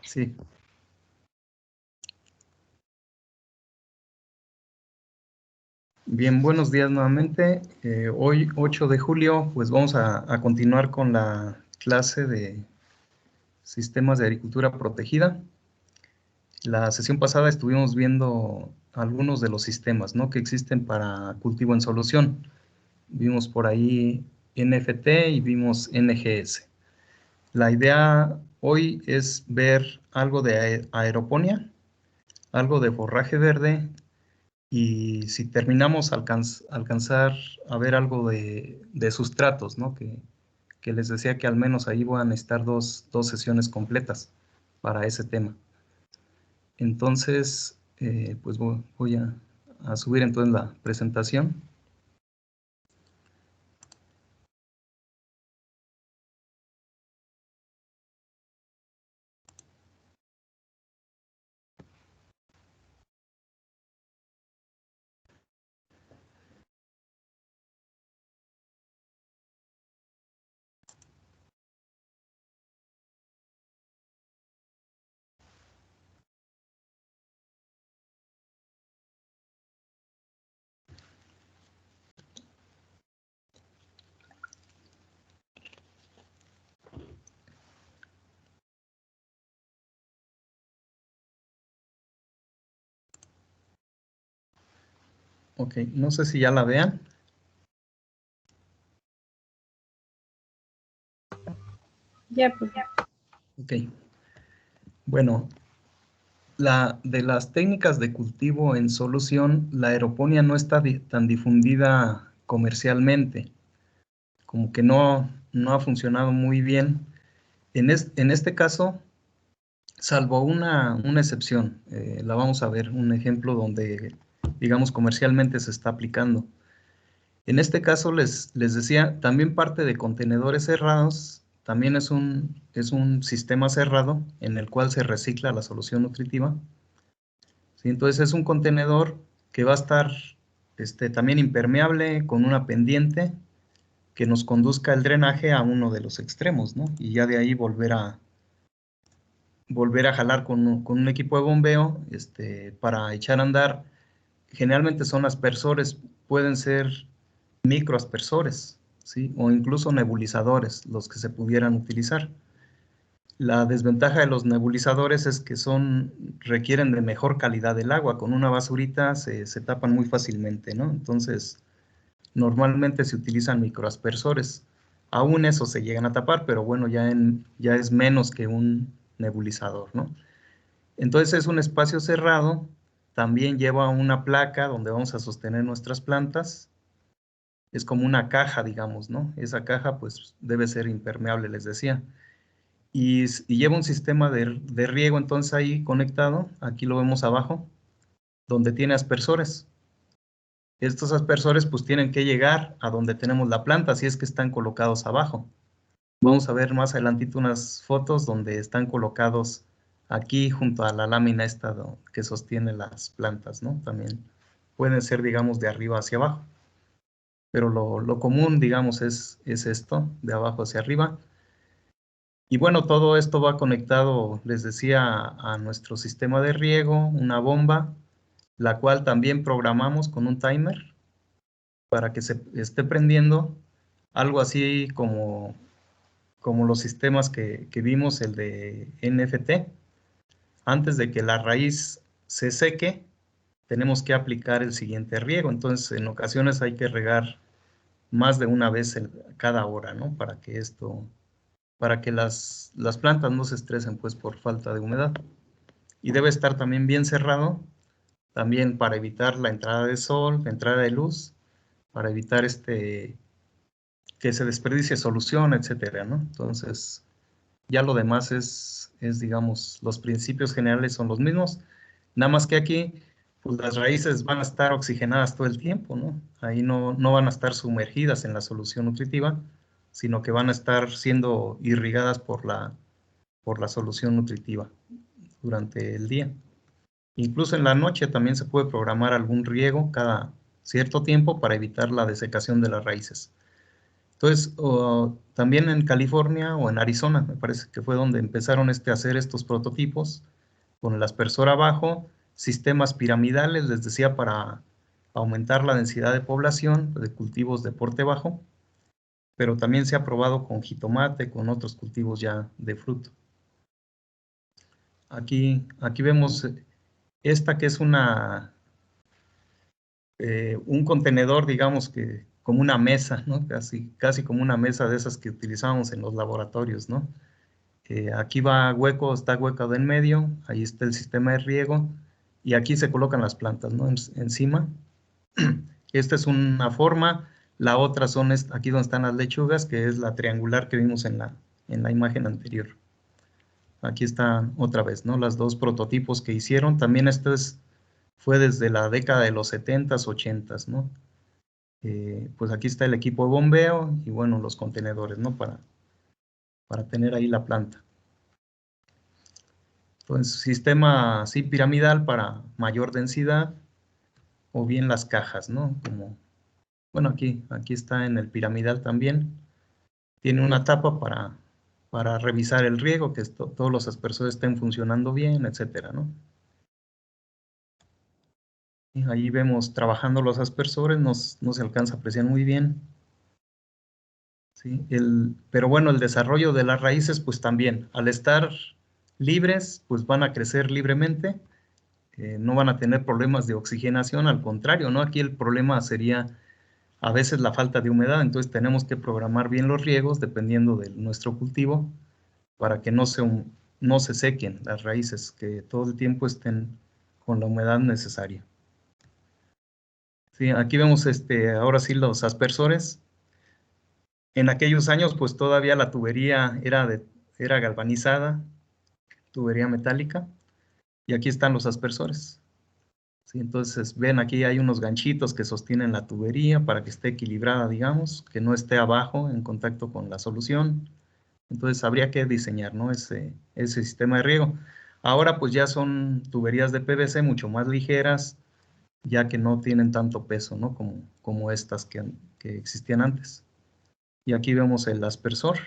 Sí. Bien, buenos días nuevamente. Hoy, 8 de julio, pues vamos a continuar con la clase de sistemas de agricultura protegida. La sesión pasada estuvimos viendo algunos de los sistemas, ¿no?, que existen para cultivo en solución. Vimos por ahí NFT y vimos NGS. La idea hoy es ver algo de aeroponía, algo de forraje verde, y si terminamos alcanzar a ver algo de sustratos, ¿no?, que les decía que al menos ahí van a estar dos sesiones completas para ese tema. Entonces, pues voy a subir entonces la presentación. Ok, no sé si ya la vean. Ya, pues. Ok. Bueno, de las técnicas de cultivo en solución, la aeroponía no está tan difundida comercialmente, como que no ha funcionado muy bien. En este caso, salvo una excepción, la vamos a ver, un ejemplo donde, digamos, comercialmente se está aplicando. En este caso, les decía, también parte de contenedores cerrados, también es un sistema cerrado en el cual se recicla la solución nutritiva. ¿Sí? Entonces es un contenedor que va a estar también impermeable, con una pendiente que nos conduzca el drenaje a uno de los extremos, ¿no? Y ya de ahí volver a jalar con un equipo de bombeo para echar a andar. Generalmente son aspersores, pueden ser microaspersores, ¿sí?, o incluso nebulizadores los que se pudieran utilizar. La desventaja de los nebulizadores es que requieren de mejor calidad del agua. Con una basurita se tapan muy fácilmente, ¿no? Entonces, normalmente se utilizan microaspersores. Aún esos se llegan a tapar, pero bueno, ya es menos que un nebulizador, ¿no? Entonces es un espacio cerrado, también lleva una placa donde vamos a sostener nuestras plantas. Es como una caja, digamos, ¿no? Esa caja pues debe ser impermeable, les decía. Y lleva un sistema de riego entonces ahí conectado, aquí lo vemos abajo, donde tiene aspersores. Estos aspersores pues tienen que llegar a donde tenemos la planta, si es que están colocados abajo. Vamos a ver más adelantito unas fotos donde están colocados aquí junto a la lámina esta que sostiene las plantas, ¿no? También pueden ser, digamos, de arriba hacia abajo. Pero lo común, digamos, es esto, de abajo hacia arriba. Y bueno, todo esto va conectado, les decía, a nuestro sistema de riego, una bomba, la cual también programamos con un timer para que se esté prendiendo, algo así como los sistemas que vimos, el de NFT. Antes de que la raíz se seque, tenemos que aplicar el siguiente riego. Entonces, en ocasiones hay que regar más de una vez cada hora, ¿no? Para que las plantas no se estresen, pues, por falta de humedad. Y debe estar también bien cerrado, también para evitar la entrada de sol, la entrada de luz, para evitar que se desperdicie solución, etcétera, ¿no? Entonces, ya lo demás digamos, los principios generales son los mismos, nada más que aquí, pues las raíces van a estar oxigenadas todo el tiempo, ¿no? Ahí no van a estar sumergidas en la solución nutritiva, sino que van a estar siendo irrigadas por la solución nutritiva durante el día. Incluso en la noche también se puede programar algún riego cada cierto tiempo para evitar la desecación de las raíces. Entonces, también en California o en Arizona, me parece que fue donde empezaron a hacer estos prototipos, con el aspersor abajo, sistemas piramidales, les decía, para aumentar la densidad de población de cultivos de porte bajo, pero también se ha probado con jitomate, con otros cultivos ya de fruto. Aquí vemos esta que es un contenedor, digamos que como una mesa, ¿no? Casi como una mesa de esas que utilizamos en los laboratorios, ¿no? Aquí está hueco de en medio, ahí está el sistema de riego, y aquí se colocan las plantas, ¿no? Encima. Esta es una forma, la otra son aquí donde están las lechugas, que es la triangular que vimos en la imagen anterior. Aquí están otra vez, ¿no? Las dos prototipos que hicieron. También fue desde la década de los 70s, 80s, ¿no? Pues aquí está el equipo de bombeo y, bueno, los contenedores, ¿no? Para tener ahí la planta. Entonces, sistema así piramidal para mayor densidad, o bien las cajas, ¿no? Bueno, aquí está en el piramidal también. Tiene una tapa para revisar el riego, que todos los aspersores estén funcionando bien, etcétera, ¿no? Y ahí vemos trabajando los aspersores, no se alcanza a apreciar muy bien. ¿Sí? Pero bueno, el desarrollo de las raíces, pues también, al estar libres, pues van a crecer libremente, no van a tener problemas de oxigenación, al contrario, ¿no? Aquí el problema sería a veces la falta de humedad, entonces tenemos que programar bien los riegos dependiendo de nuestro cultivo para que no se sequen las raíces, que todo el tiempo estén con la humedad necesaria. Sí, aquí vemos ahora sí los aspersores. En aquellos años pues todavía la tubería era galvanizada, tubería metálica, y aquí están los aspersores. ¿Sí? Entonces ven, aquí hay unos ganchitos que sostienen la tubería para que esté equilibrada, digamos, que no esté abajo en contacto con la solución. Entonces habría que diseñar, ¿no? ese sistema de riego. Ahora pues ya son tuberías de PVC mucho más ligeras, ya que no tienen tanto peso, ¿no? Como estas que existían antes. Y aquí vemos el aspersor.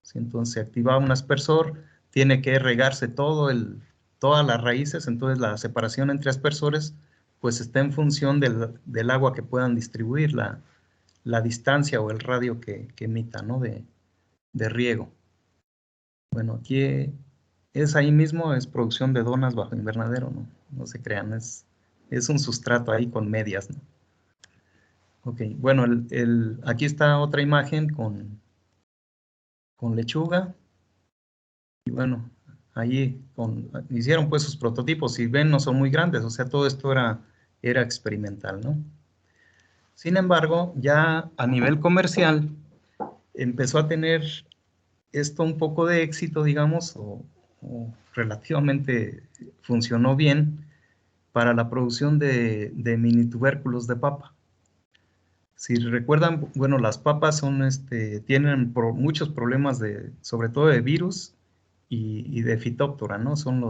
¿Sí? Entonces se activa un aspersor, tiene que regarse todas las raíces, entonces la separación entre aspersores pues está en función del agua que puedan distribuir, la distancia o el radio que emita, ¿no? de riego. Bueno, aquí es ahí mismo, es producción de donas bajo invernadero, no se crean, es un sustrato ahí con medias, ¿no? Ok, bueno, aquí está otra imagen con lechuga, y bueno, ahí hicieron pues sus prototipos, si ven no son muy grandes, o sea, todo esto era experimental, ¿no? Sin embargo, ya a nivel comercial empezó a tener esto un poco de éxito, digamos, o relativamente funcionó bien para la producción de mini tubérculos de papa. Si recuerdan, bueno, las papas tienen muchos problemas sobre todo de virus y de fitóptora, ¿no? Son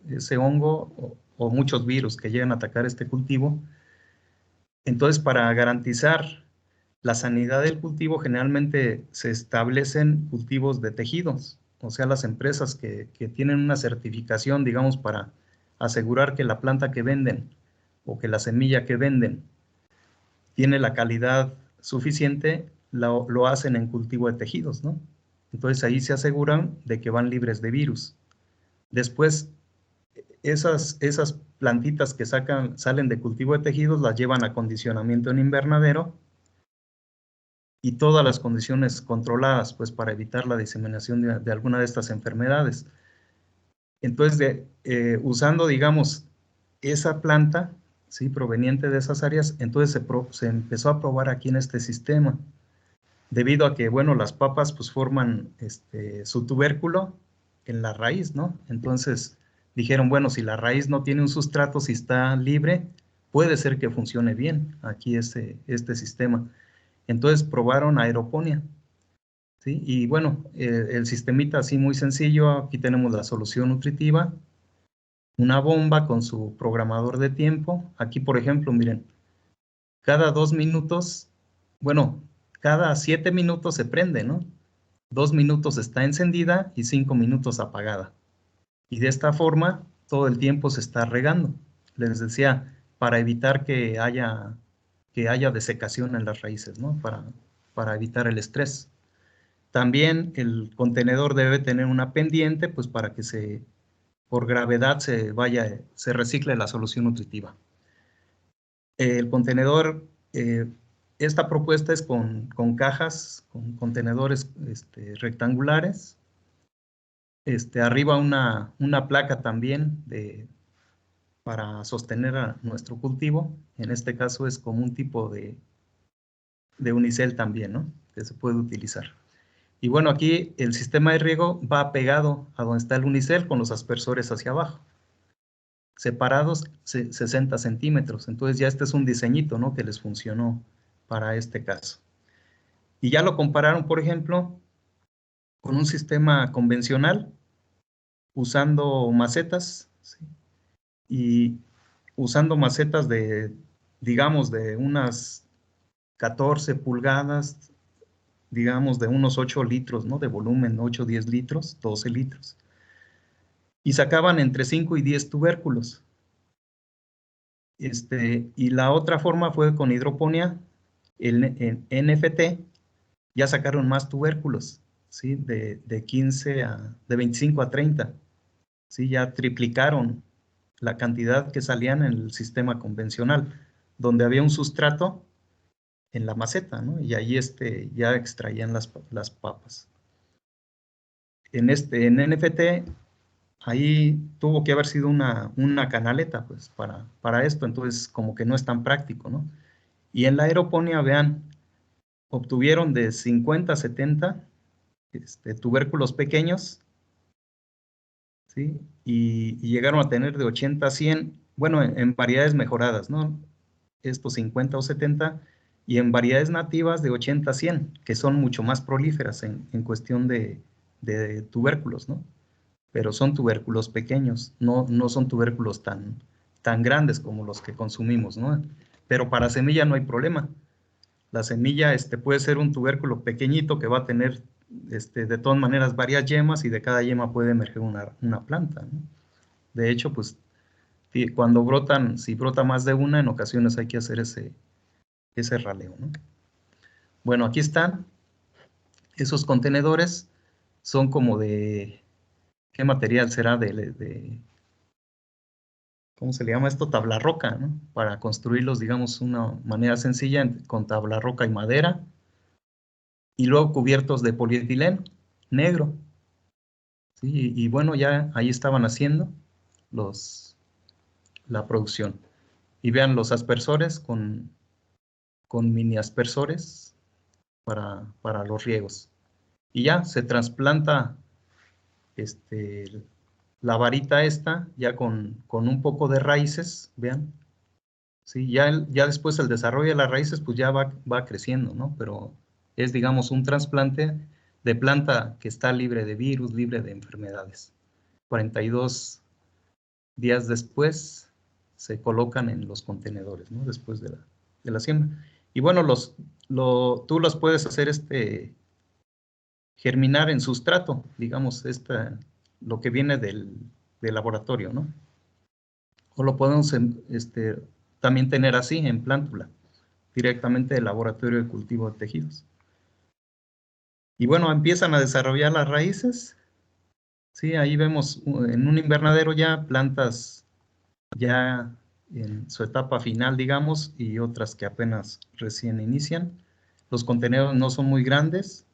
ese hongo o muchos virus que llegan a atacar este cultivo. Entonces, para garantizar la sanidad del cultivo, generalmente se establecen cultivos de tejidos, o sea, las empresas que tienen una certificación, digamos, para asegurar que la planta que venden o que la semilla que venden tiene la calidad suficiente, lo hacen en cultivo de tejidos, ¿no? Entonces ahí se aseguran de que van libres de virus. Después, esas plantitas que salen de cultivo de tejidos las llevan a acondicionamiento en invernadero, y todas las condiciones controladas, pues para evitar la diseminación de alguna de estas enfermedades. Entonces, usando, digamos, esa planta, ¿sí? Proveniente de esas áreas, entonces se empezó a probar aquí en este sistema, debido a que, bueno, las papas pues forman su tubérculo en la raíz, ¿no? Entonces dijeron, bueno, si la raíz no tiene un sustrato, si está libre, puede ser que funcione bien aquí este sistema. Entonces probaron aeroponía, ¿sí? Y bueno, el sistemita así muy sencillo, aquí tenemos la solución nutritiva, una bomba con su programador de tiempo. Aquí, por ejemplo, miren, cada 2 minutos, bueno, cada 7 minutos se prende, ¿no? 2 minutos está encendida y 5 minutos apagada. Y de esta forma, todo el tiempo se está regando. Les decía, para evitar que haya desecación en las raíces, ¿no? Para evitar el estrés. También el contenedor debe tener una pendiente, pues para que por gravedad se recicle la solución nutritiva. El contenedor, esta propuesta es con cajas, con contenedores rectangulares. Arriba una placa también para sostener a nuestro cultivo. En este caso es como un tipo de unicel también, ¿no? Que se puede utilizar. Y bueno, aquí el sistema de riego va pegado a donde está el unicel con los aspersores hacia abajo, separados 60 centímetros. Entonces ya este es un diseñito, ¿no? Que les funcionó para este caso. Y ya lo compararon, por ejemplo, con un sistema convencional, usando macetas, ¿sí? Y usando macetas digamos, de unas 14 pulgadas, digamos, de unos 8 litros, ¿no? De volumen, 8, 10 litros, 12 litros. Y sacaban entre 5 y 10 tubérculos. Y la otra forma fue con hidroponía, en NFT, ya sacaron más tubérculos, ¿sí? De 25 a 30, ¿sí? Ya triplicaron la cantidad que salían en el sistema convencional, donde había un sustrato en la maceta, ¿no? Y ahí ya extraían las papas. En NFT, ahí tuvo que haber sido una canaleta, pues, para esto, entonces como que no es tan práctico, ¿no? Y en la aeroponía, vean, obtuvieron de 50 a 70 tubérculos pequeños, ¿sí? Y llegaron a tener de 80 a 100, bueno, en variedades mejoradas, ¿no? Estos 50 o 70, y en variedades nativas de 80 a 100, que son mucho más prolíferas en cuestión de tubérculos, ¿no? Pero son tubérculos pequeños, no son tubérculos tan grandes como los que consumimos, ¿no? Pero para semilla no hay problema. La semilla puede ser un tubérculo pequeñito que va a tener de todas maneras varias yemas, y de cada yema puede emerger una planta, ¿no? De hecho, pues cuando brotan, si brota más de una, en ocasiones hay que hacer ese raleo, ¿no? Bueno, aquí están. Esos contenedores son como de, ¿qué material será? ¿Cómo se le llama esto? Tabla roca, ¿no? Para construirlos, digamos, de una manera sencilla, con tabla roca y madera, y luego cubiertos de polietileno negro, ¿sí? Y bueno, ya ahí estaban haciendo la producción. Y vean los aspersores con mini aspersores para los riegos. Y ya se trasplanta la varita esta, ya con un poco de raíces, vean. Sí, ya después el desarrollo de las raíces, pues ya va creciendo, ¿no? Pero es, digamos, un trasplante de planta que está libre de virus, libre de enfermedades. 42 días después se colocan en los contenedores, ¿no? Después de la siembra. Y bueno, tú los puedes hacer germinar en sustrato, digamos, lo que viene del laboratorio, ¿no? O lo podemos también tener así, en plántula, directamente del laboratorio de cultivo de tejidos. Y bueno, empiezan a desarrollar las raíces. Sí, ahí vemos en un invernadero ya plantas ya en su etapa final, digamos, y otras que apenas recién inician. Los contenedores no son muy grandes.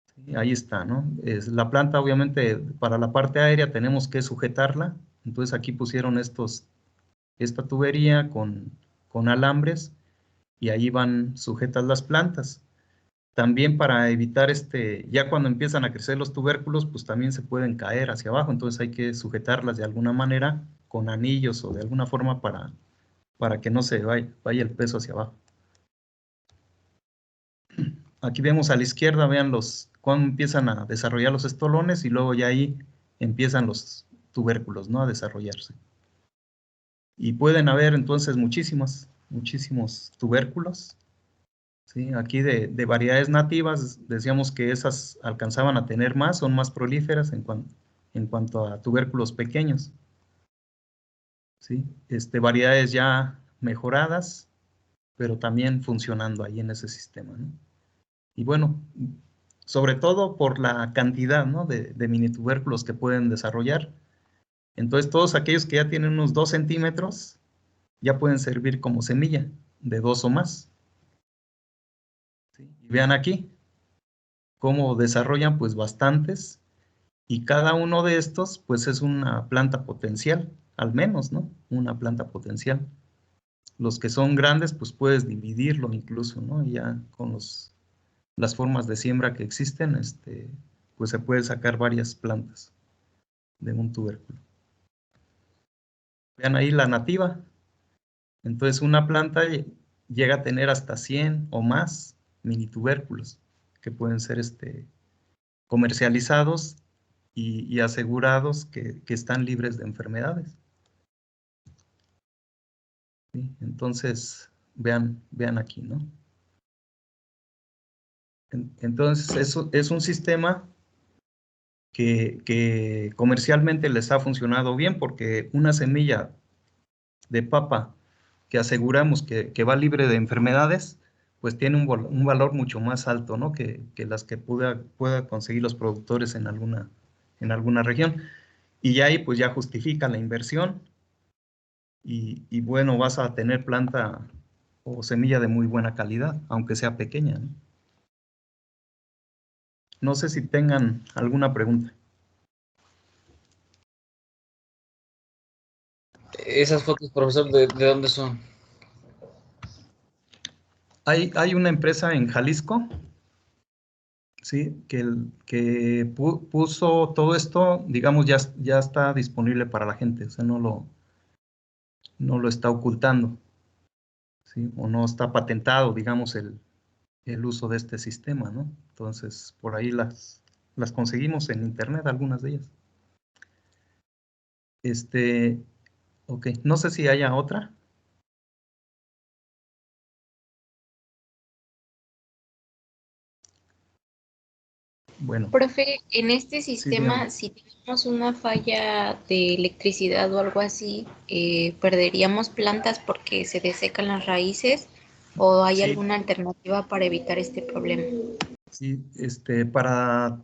Sí, ahí está, ¿no? La planta, obviamente, para la parte aérea tenemos que sujetarla. Entonces aquí pusieron esta tubería con alambres, y ahí van sujetas las plantas. También para evitar ya cuando empiezan a crecer los tubérculos, pues también se pueden caer hacia abajo, entonces hay que sujetarlas de alguna manera con anillos o de alguna forma para que no se vaya el peso hacia abajo. Aquí vemos a la izquierda, vean cuando empiezan a desarrollar los estolones, y luego ya ahí empiezan los tubérculos, ¿no? A desarrollarse. Y pueden haber entonces muchísimos tubérculos, ¿sí? Aquí de variedades nativas, decíamos que esas alcanzaban a tener más, son más prolíferas en cuanto a tubérculos pequeños, ¿sí? Variedades ya mejoradas, pero también funcionando ahí en ese sistema, ¿no? Y bueno, sobre todo por la cantidad, ¿no?, de mini tubérculos que pueden desarrollar. Entonces, todos aquellos que ya tienen unos 2 centímetros, ya pueden servir como semilla de 2 o más. ¿Sí? Y vean aquí cómo desarrollan pues bastantes, y cada uno de estos pues es una planta potencial, al menos, ¿no? Una planta potencial. Los que son grandes pues puedes dividirlo incluso, ¿no? Y ya con las formas de siembra que existen, pues se puede sacar varias plantas de un tubérculo. Vean ahí la nativa. Entonces una planta llega a tener hasta 100 o más mini tubérculos que pueden ser comercializados y asegurados que están libres de enfermedades. ¿Sí? Entonces, vean aquí, ¿no? Entonces, eso es un sistema que comercialmente les ha funcionado bien, porque una semilla de papa que aseguramos que va libre de enfermedades, pues tiene un valor mucho más alto, ¿no?, que las que pueda conseguir los productores en alguna región. Y ya ahí pues ya justifica la inversión y bueno, vas a tener planta o semilla de muy buena calidad, aunque sea pequeña, ¿no? No sé si tengan alguna pregunta. Esas fotos, profesor, ¿de dónde son? Hay una empresa en Jalisco, ¿sí?, que puso todo esto, digamos, ya está disponible para la gente, o sea, no lo está ocultando, ¿sí? O no está patentado, digamos, el uso de este sistema, ¿no? Entonces, por ahí las conseguimos en internet, algunas de ellas. Ok, no sé si haya otra. Bueno, Profe, en este sí, dígame. sistema, si tenemos una falla de electricidad o algo así, ¿perderíamos plantas porque se desecan las raíces o hay Sí, alguna alternativa para evitar este problema? sí, para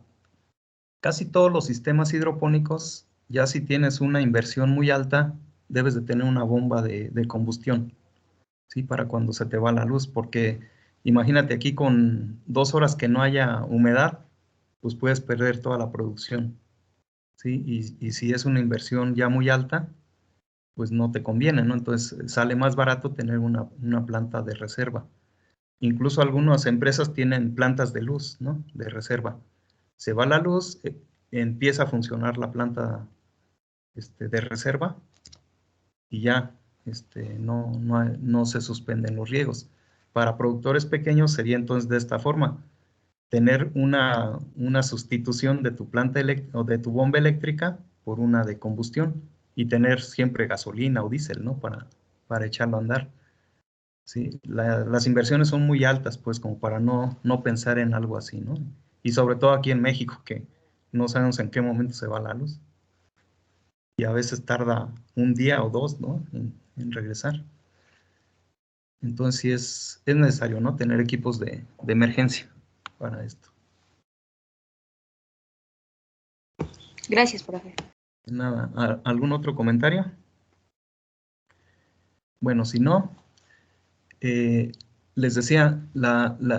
casi todos los sistemas hidropónicos, ya si tienes una inversión muy alta, debes de tener una bomba de combustión, ¿sí? Para cuando se te va la luz, porque imagínate aquí con 2 horas que no haya humedad, pues puedes perder toda la producción, ¿sí? Y si es una inversión ya muy alta, pues no te conviene, ¿no? Entonces sale más barato tener una planta de reserva. Incluso algunas empresas tienen plantas de luz, ¿no?, de reserva. Se va la luz, empieza a funcionar la planta de reserva y ya no se suspenden los riegos. Para productores pequeños sería entonces de esta forma: tener una sustitución de tu planta o de tu bomba eléctrica por una de combustión, y tener siempre gasolina o diésel, ¿no?, para echarlo a andar. Sí, las inversiones son muy altas, pues, como para no pensar en algo así, ¿no? Y sobre todo aquí en México, que no sabemos en qué momento se va la luz. Y a veces tarda un día o dos, ¿no?, en regresar. Entonces sí es necesario, ¿no?, tener equipos de emergencia para esto. Gracias, profe. Nada, ¿algún otro comentario? Bueno, si no, les decía,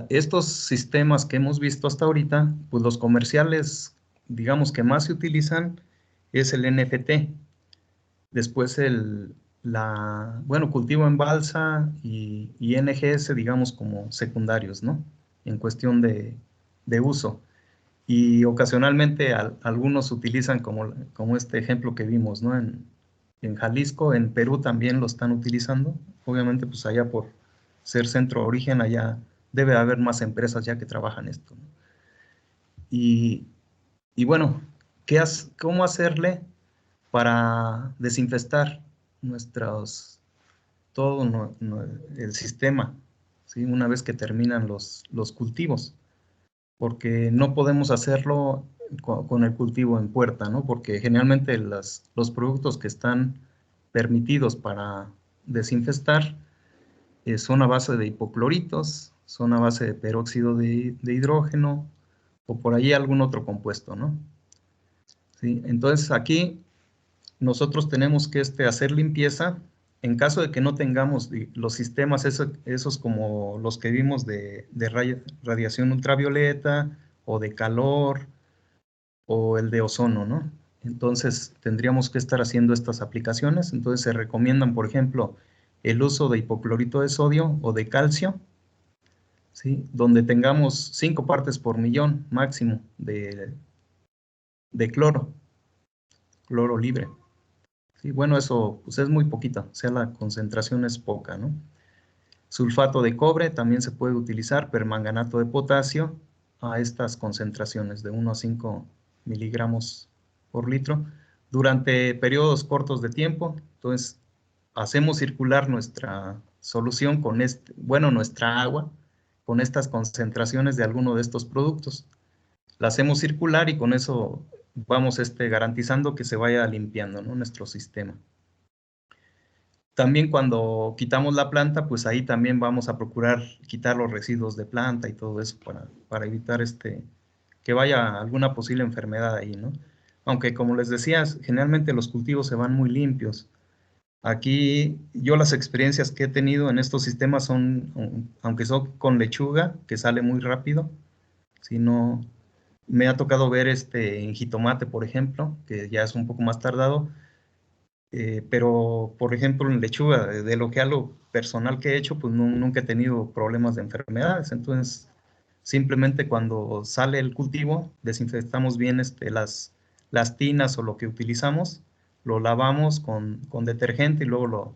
estos sistemas que hemos visto hasta ahorita, pues los comerciales, digamos, que más se utilizan es el NFT. Después cultivo en balsa y NGS, digamos, como secundarios, ¿no?, en cuestión de uso. Y ocasionalmente algunos utilizan como este ejemplo que vimos, ¿no?, en Jalisco. En Perú también lo están utilizando. Obviamente, pues allá por ser centro de origen, allá debe haber más empresas ya que trabajan esto, ¿no? Y bueno, ¿cómo hacerle para desinfestar todo el sistema? ¿sí? Una vez que terminan los cultivos, porque no podemos hacerlo con el cultivo en puerta, ¿no? Porque generalmente los productos que están permitidos para desinfestar son a base de hipocloritos, son a base de peróxido de hidrógeno, o por ahí algún otro compuesto, ¿no? ¿Sí? Entonces aquí nosotros tenemos que hacer limpieza. En caso de que no tengamos los sistemas esos como los que vimos de radiación ultravioleta o de calor o el de ozono, ¿no? Entonces tendríamos que estar haciendo estas aplicaciones. Entonces se recomiendan, por ejemplo, el uso de hipoclorito de sodio o de calcio, ¿sí? Donde tengamos 5 partes por millón máximo de cloro libre. Sí, bueno, eso pues es muy poquita, o sea, la concentración es poca, ¿no? Sulfato de cobre también se puede utilizar, permanganato de potasio a estas concentraciones de 1 a 5 miligramos por litro durante periodos cortos de tiempo. Entonces, hacemos circular nuestra solución con nuestra agua con estas concentraciones de alguno de estos productos. La hacemos circular y con eso vamos garantizando que se vaya limpiando, ¿no? Nuestro sistema. También cuando quitamos la planta, pues ahí también vamos a procurar quitar los residuos de planta y todo eso para evitar que vaya alguna posible enfermedad ahí, ¿no? Aunque como les decía, generalmente los cultivos se van muy limpios. Aquí yo las experiencias que he tenido en estos sistemas son, aunque son con lechuga, que sale muy rápido, si no, me ha tocado ver en jitomate, por ejemplo, que ya es un poco más tardado, pero, por ejemplo, en lechuga, de lo que a lo personal que he hecho, pues nunca he tenido problemas de enfermedades. Entonces, simplemente cuando sale el cultivo, desinfectamos bien las tinas o lo que utilizamos, lo lavamos con detergente y luego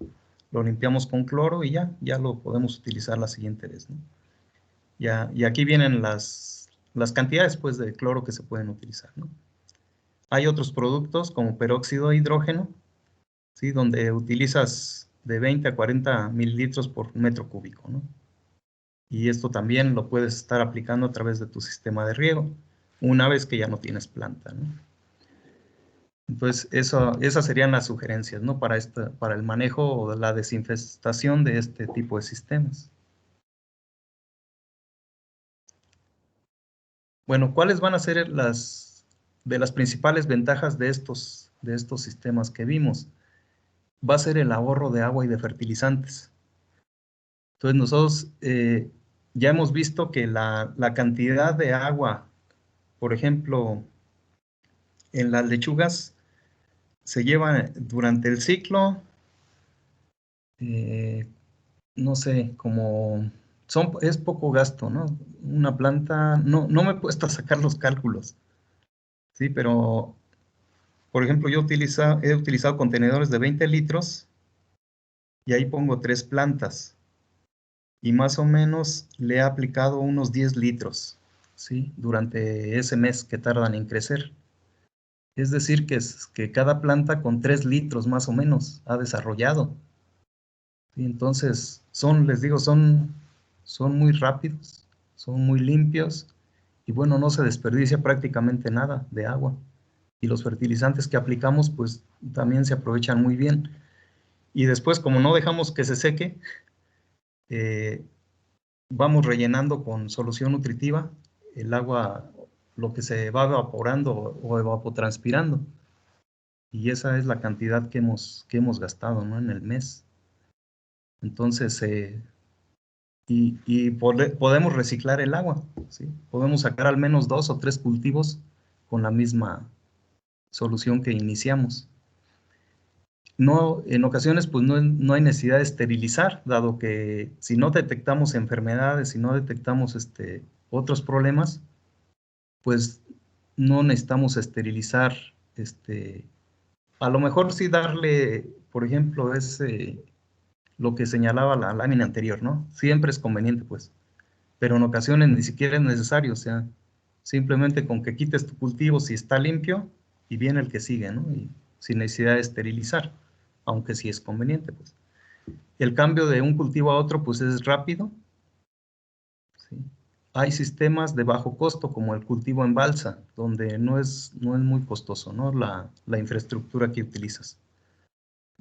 lo limpiamos con cloro y ya lo podemos utilizar la siguiente vez, ¿no? Y aquí vienen las cantidades, pues, de cloro que se pueden utilizar, ¿no? Hay otros productos como peróxido de hidrógeno, ¿sí? Donde utilizas de 20 a 40 mililitros por metro cúbico, ¿no? Y esto también lo puedes estar aplicando a través de tu sistema de riego, una vez que ya no tienes planta, ¿no? Entonces, esas serían las sugerencias, ¿no? Para el manejo o la desinfestación de este tipo de sistemas. Bueno, ¿cuáles van a ser de las principales ventajas de estos sistemas que vimos? Va a ser el ahorro de agua y de fertilizantes. Entonces nosotros ya hemos visto que la cantidad de agua, por ejemplo, en las lechugas, se lleva durante el ciclo, eh, no sé, es poco gasto, ¿no? Una planta, no me he puesto a sacar los cálculos, ¿sí? Pero, por ejemplo, he utilizado contenedores de 20 litros y ahí pongo 3 plantas. Y más o menos le he aplicado unos 10 litros, ¿sí? Durante ese mes que tardan en crecer. Es decir, que cada planta con 3 litros más o menos ha desarrollado. ¿Sí? Entonces, les digo, son muy rápidos, son muy limpios y bueno, no se desperdicia prácticamente nada de agua. Y los fertilizantes que aplicamos, pues también se aprovechan muy bien. Y después, como no dejamos que se seque, eh, vamos rellenando con solución nutritiva el agua, lo que se va evaporando o evapotranspirando. Y esa es la cantidad que hemos gastado, ¿no? En el mes. Entonces, podemos reciclar el agua, ¿sí? Podemos sacar al menos 2 o 3 cultivos con la misma solución que iniciamos. No, en ocasiones, pues no hay necesidad de esterilizar, dado que si no detectamos enfermedades, si no detectamos otros problemas, pues no necesitamos esterilizar, a lo mejor sí darle, por ejemplo, lo que señalaba la lámina anterior, ¿no? Siempre es conveniente, pues, pero en ocasiones ni siquiera es necesario, o sea, simplemente con que quites tu cultivo si está limpio y viene el que sigue, ¿no? Y sin necesidad de esterilizar, aunque sí es conveniente, pues. El cambio de un cultivo a otro, pues es rápido, hay sistemas de bajo costo, como el cultivo en balsa, donde no es muy costoso, ¿no? La infraestructura que utilizas.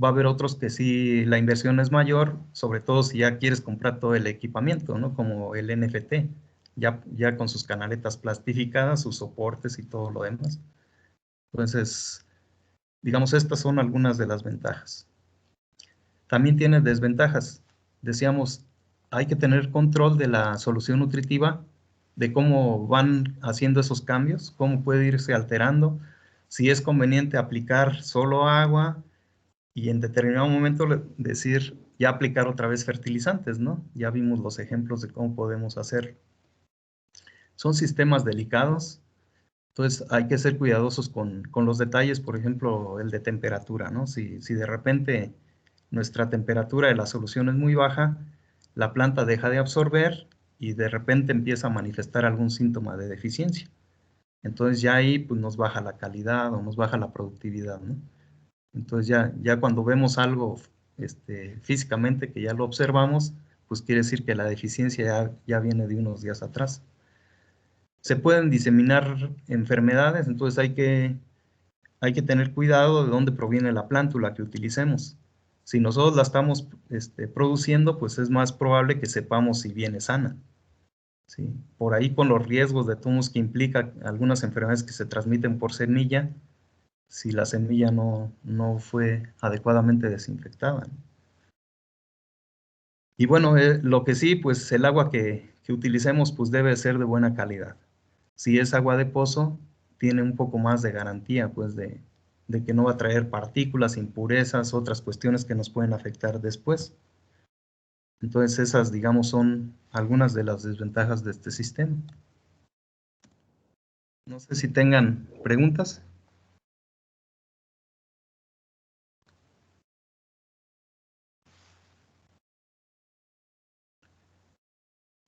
Va a haber otros que sí la inversión es mayor, sobre todo si ya quieres comprar todo el equipamiento, ¿no? Como el NFT, ya con sus canaletas plastificadas, sus soportes y todo lo demás. Entonces, digamos, estas son algunas de las ventajas. También tiene desventajas. Decíamos, hay que tener control de la solución nutritiva, de cómo van haciendo esos cambios, cómo puede irse alterando, si es conveniente aplicar solo agua y en determinado momento decir, ya aplicar otra vez fertilizantes, ¿no? Ya vimos los ejemplos de cómo podemos hacerlo. Son sistemas delicados, entonces hay que ser cuidadosos con los detalles, por ejemplo, el de temperatura, ¿no? Si de repente nuestra temperatura de la solución es muy baja, la planta deja de absorber y de repente empieza a manifestar algún síntoma de deficiencia. Entonces ya ahí pues, nos baja la calidad o nos baja la productividad, ¿no? Entonces ya cuando vemos algo físicamente que ya lo observamos, pues quiere decir que la deficiencia ya viene de unos días atrás. Se pueden diseminar enfermedades, entonces hay que tener cuidado de dónde proviene la plántula que utilicemos. Si nosotros la estamos produciendo, pues es más probable que sepamos si viene sana. ¿Sí? Por ahí con los riesgos de tumos que implica algunas enfermedades que se transmiten por semilla, si la semilla no fue adecuadamente desinfectada. Y bueno, lo que sí, pues el agua que utilicemos pues debe ser de buena calidad. Si es agua de pozo, tiene un poco más de garantía, pues de que no va a traer partículas, impurezas, otras cuestiones que nos pueden afectar después. Entonces esas, digamos, son algunas de las desventajas de este sistema. No sé si tengan preguntas.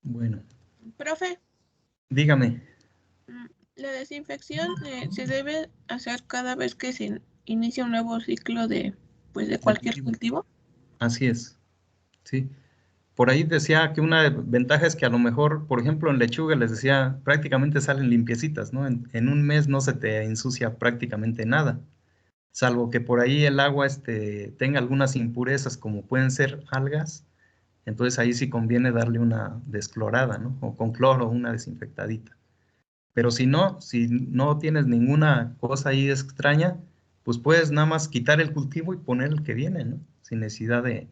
Bueno, Profe, dígame. la desinfección se debe hacer cada vez que se inicia un nuevo ciclo de cualquier cultivo. Así es, sí. Por ahí decía que una ventaja es que a lo mejor, por ejemplo, en lechuga les decía, prácticamente salen limpiecitas, ¿no? En un mes no se te ensucia prácticamente nada, salvo que por ahí el agua tenga algunas impurezas como pueden ser algas, entonces ahí sí conviene darle una desclorada, ¿no? O con cloro, una desinfectadita. Pero si no tienes ninguna cosa ahí extraña, pues puedes nada más quitar el cultivo y poner el que viene, ¿no? Sin necesidad de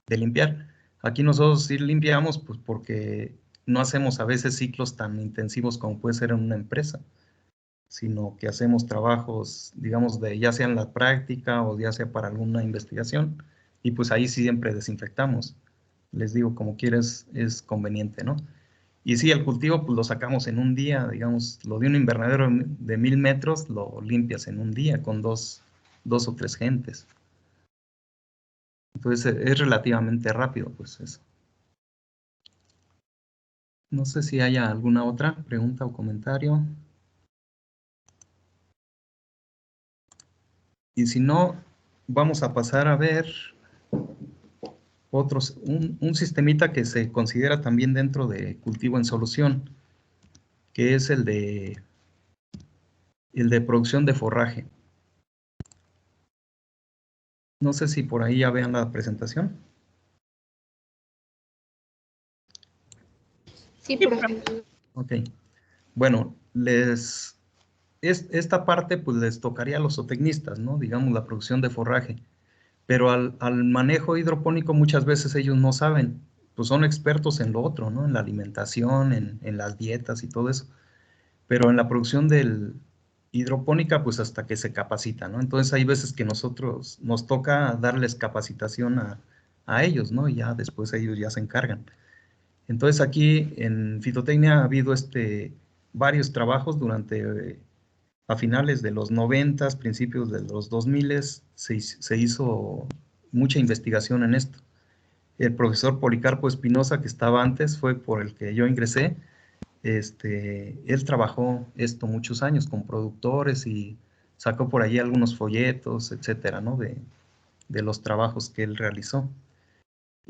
limpiar. Aquí nosotros sí limpiamos, pues porque no hacemos a veces ciclos tan intensivos como puede ser en una empresa, sino que hacemos trabajos, digamos, ya sea en la práctica o ya sea para alguna investigación, y pues ahí sí siempre desinfectamos. Les digo, como quieres, es conveniente, ¿no? Y sí, el cultivo pues lo sacamos en un día, digamos, lo de un invernadero de 1000 metros lo limpias en un día con dos o tres gentes. Entonces es relativamente rápido, pues eso. No sé si haya alguna otra pregunta o comentario. Y si no, vamos a pasar a ver un sistemita que se considera también dentro de cultivo en solución, que es el de producción de forraje. No sé si por ahí ya vean la presentación. Sí, profe. Ok. Bueno, esta parte pues les tocaría a los zootecnistas, ¿no? Digamos, la producción de forraje. Pero al manejo hidropónico muchas veces ellos no saben, pues son expertos en lo otro, ¿no? En la alimentación, en las dietas y todo eso. Pero en la producción hidropónica, pues hasta que se capacita, ¿no? Entonces hay veces que nosotros nos toca darles capacitación a ellos, ¿no? Y ya después ellos ya se encargan. Entonces aquí en fitotecnia ha habido varios trabajos a finales de los 90, principios de los 2000, se hizo mucha investigación en esto. El profesor Policarpo Espinosa, que estaba antes, fue por el que yo ingresé. Él trabajó esto muchos años con productores y sacó por allí algunos folletos, etcétera, ¿no? De los trabajos que él realizó.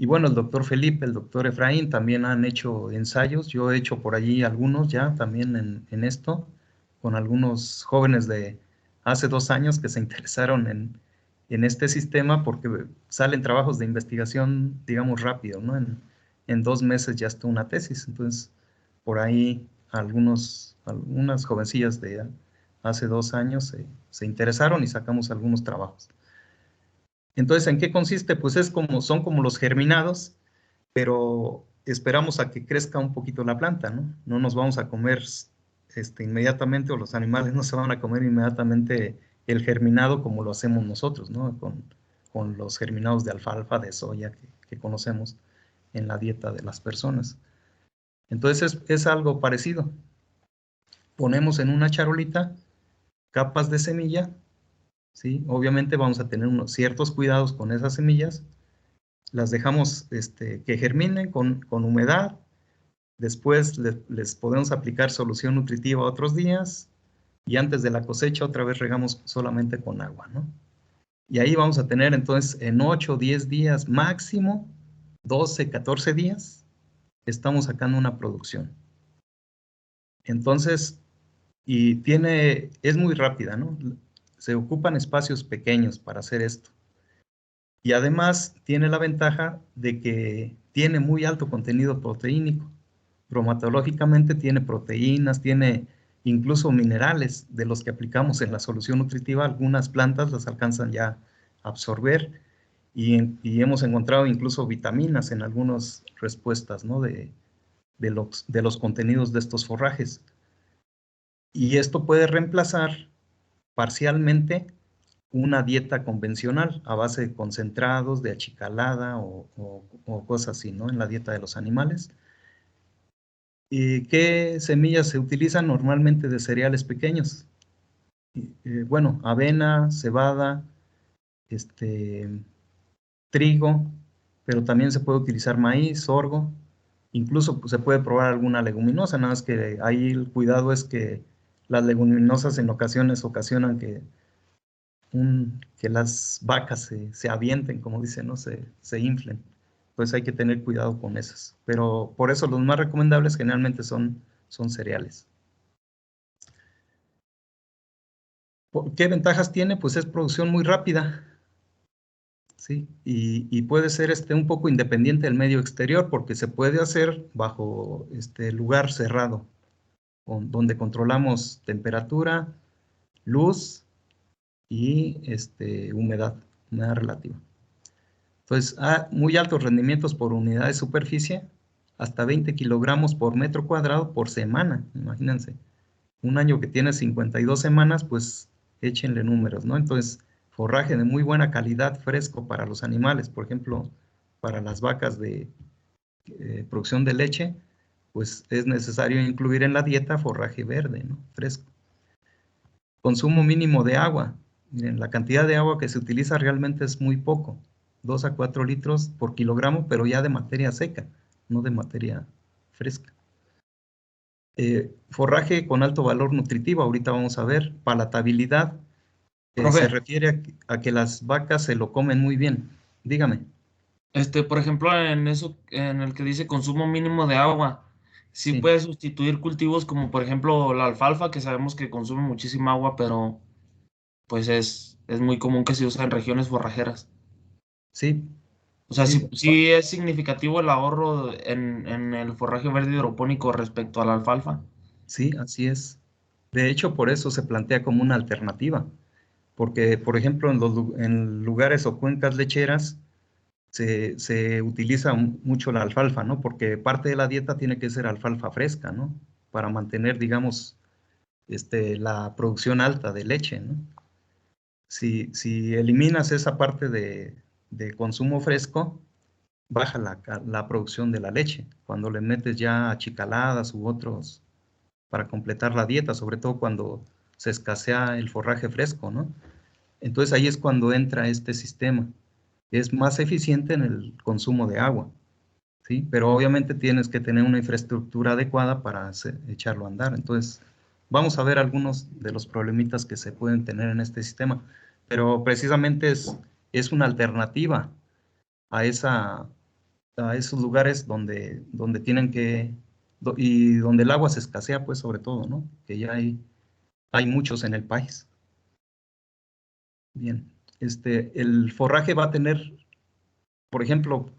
Y bueno, el doctor Felipe, el doctor Efraín también han hecho ensayos. Yo he hecho por allí algunos ya también en esto, con algunos jóvenes de hace 2 años que se interesaron en este sistema porque salen trabajos de investigación, digamos, rápido, ¿no? En 2 meses ya está una tesis. Entonces, por ahí algunas jovencillas de hace 2 años se interesaron y sacamos algunos trabajos. Entonces, ¿en qué consiste? Pues son como los germinados, pero esperamos a que crezca un poquito la planta, ¿no? No nos vamos a comer inmediatamente, o los animales no se van a comer inmediatamente el germinado como lo hacemos nosotros, ¿no? Con los germinados de alfalfa, de soya que conocemos en la dieta de las personas. Entonces es algo parecido. Ponemos en una charolita capas de semilla, ¿sí? Obviamente vamos a tener unos ciertos cuidados con esas semillas. Las dejamos que germinen con humedad. Después les podemos aplicar solución nutritiva otros días. Y antes de la cosecha otra vez regamos solamente con agua, ¿no? Y ahí vamos a tener entonces en 8 o 10 días máximo, 12, 14 días, estamos sacando una producción. Entonces, es muy rápida, ¿no? Se ocupan espacios pequeños para hacer esto. Y además tiene la ventaja de que tiene muy alto contenido proteínico. Bromatológicamente tiene proteínas, tiene incluso minerales de los que aplicamos en la solución nutritiva. Algunas plantas las alcanzan ya a absorber y hemos encontrado incluso vitaminas en algunas respuestas, ¿no? de los contenidos de estos forrajes. Y esto puede reemplazar parcialmente una dieta convencional a base de concentrados, de achicalada o cosas así, ¿no? En la dieta de los animales. ¿Y qué semillas se utilizan normalmente de cereales pequeños? Bueno, avena, cebada, trigo, pero también se puede utilizar maíz, sorgo, incluso pues, se puede probar alguna leguminosa, nada más que ahí el cuidado es que las leguminosas en ocasiones ocasionan que las vacas se avienten, como dicen, ¿no? Se inflen. Entonces hay que tener cuidado con esas. Pero por eso los más recomendables generalmente son cereales. ¿Qué ventajas tiene? Pues es producción muy rápida, ¿sí? Y puede ser un poco independiente del medio exterior porque se puede hacer bajo lugar cerrado, donde controlamos temperatura, luz y humedad relativa. Entonces, muy altos rendimientos por unidad de superficie, hasta 20 kilogramos por metro cuadrado por semana, imagínense. Un año que tiene 52 semanas, pues échenle números, ¿no? Entonces, forraje de muy buena calidad, fresco para los animales, por ejemplo, para las vacas de producción de leche, pues es necesario incluir en la dieta forraje verde, ¿no? Fresco. Consumo mínimo de agua. Miren, la cantidad de agua que se utiliza realmente es muy poco, 2 a 4 litros por kilogramo, pero ya de materia seca, no de materia fresca. Forraje con alto valor nutritivo, ahorita vamos a ver. Palatabilidad, se refiere a que las vacas se lo comen muy bien. Dígame. Por ejemplo, en eso, en el que dice consumo mínimo de agua, sí Sí. puede sustituir cultivos como por ejemplo la alfalfa, que sabemos que consume muchísima agua, pero pues es muy común que se use en regiones forrajeras. Sí, O sea, sí, sí es significativo el ahorro en el forraje verde hidropónico respecto a la alfalfa. sí, así es. De hecho, por eso se plantea como una alternativa, porque, por ejemplo, en lugares o cuencas lecheras se utiliza mucho la alfalfa, ¿no? Porque parte de la dieta tiene que ser alfalfa fresca, ¿no? Para mantener, digamos, la producción alta de leche, ¿no? Si eliminas esa parte de consumo fresco, baja la producción de la leche. Cuando le metes ya achicaladas u otros para completar la dieta, sobre todo cuando se escasea el forraje fresco, ¿no? Entonces ahí es cuando entra este sistema. Es más eficiente en el consumo de agua, ¿sí? Pero obviamente tienes que tener una infraestructura adecuada para echarlo a andar. Entonces, vamos a ver algunos de los problemitas que se pueden tener en este sistema, pero precisamente es una alternativa a a esos lugares donde tienen que, y donde el agua se escasea, pues sobre todo, ¿no? Que ya hay muchos en el país. Bien, el forraje va a tener, por ejemplo,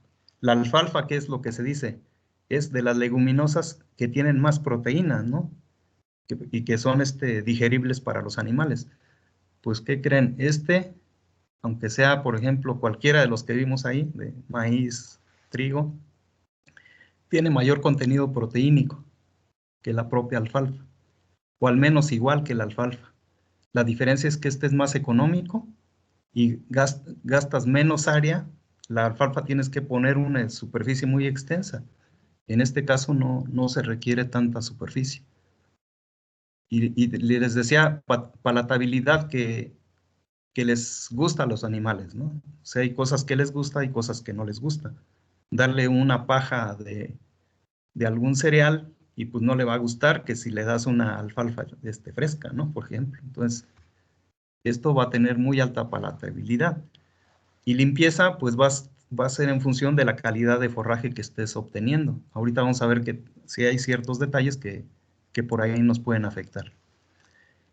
la alfalfa, que es lo que se dice, es de las leguminosas que tienen más proteínas, ¿no? Y que son digeribles para los animales. Pues, ¿qué creen? Aunque sea, por ejemplo, cualquiera de los que vimos ahí, de maíz, trigo, tiene mayor contenido proteínico que la propia alfalfa, o al menos igual que la alfalfa. La diferencia es que este es más económico y gastas menos área. La alfalfa tienes que poner una superficie muy extensa. En este caso no se requiere tanta superficie. Y les decía, palatabilidad que les gusta a los animales, ¿no? O sea, hay cosas que les gusta y cosas que no les gusta. Darle una paja de algún cereal y pues no le va a gustar que si le das una alfalfa fresca, ¿no? Por ejemplo. Entonces, esto va a tener muy alta palatabilidad. Y limpieza, pues va a ser en función de la calidad de forraje que estés obteniendo. Ahorita vamos a ver que sí hay ciertos detalles que por ahí nos pueden afectar.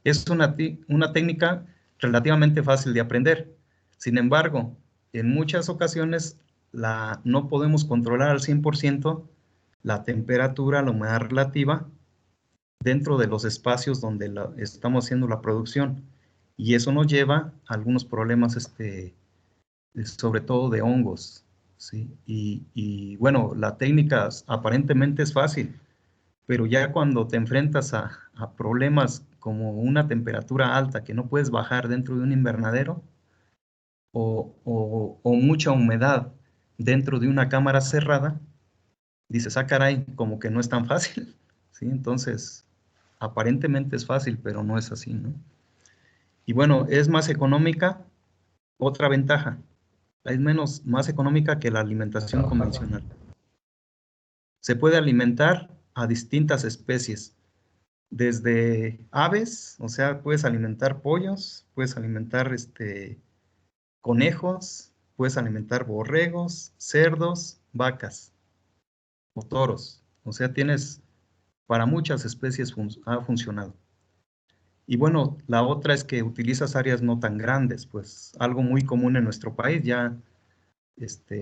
Es una técnica relativamente fácil de aprender. Sin embargo, en muchas ocasiones no podemos controlar al 100% la temperatura, la humedad relativa dentro de los espacios donde estamos haciendo la producción. Y eso nos lleva a algunos problemas, sobre todo de hongos, ¿sí? Y bueno, la técnica aparentemente es fácil, pero ya cuando te enfrentas a problemas como una temperatura alta que no puedes bajar dentro de un invernadero o mucha humedad dentro de una cámara cerrada, dices, ah, caray, como que no es tan fácil, ¿sí? Entonces, aparentemente es fácil, pero no es así, ¿no? Y bueno, es más económica, otra ventaja, es más económica que la alimentación convencional. Se puede alimentar a distintas especies, desde aves, o sea, puedes alimentar pollos, puedes alimentar conejos, puedes alimentar borregos, cerdos, vacas o toros. O sea, para muchas especies ha funcionado. Y bueno, la otra es que utilizas áreas no tan grandes, pues algo muy común en nuestro país, ya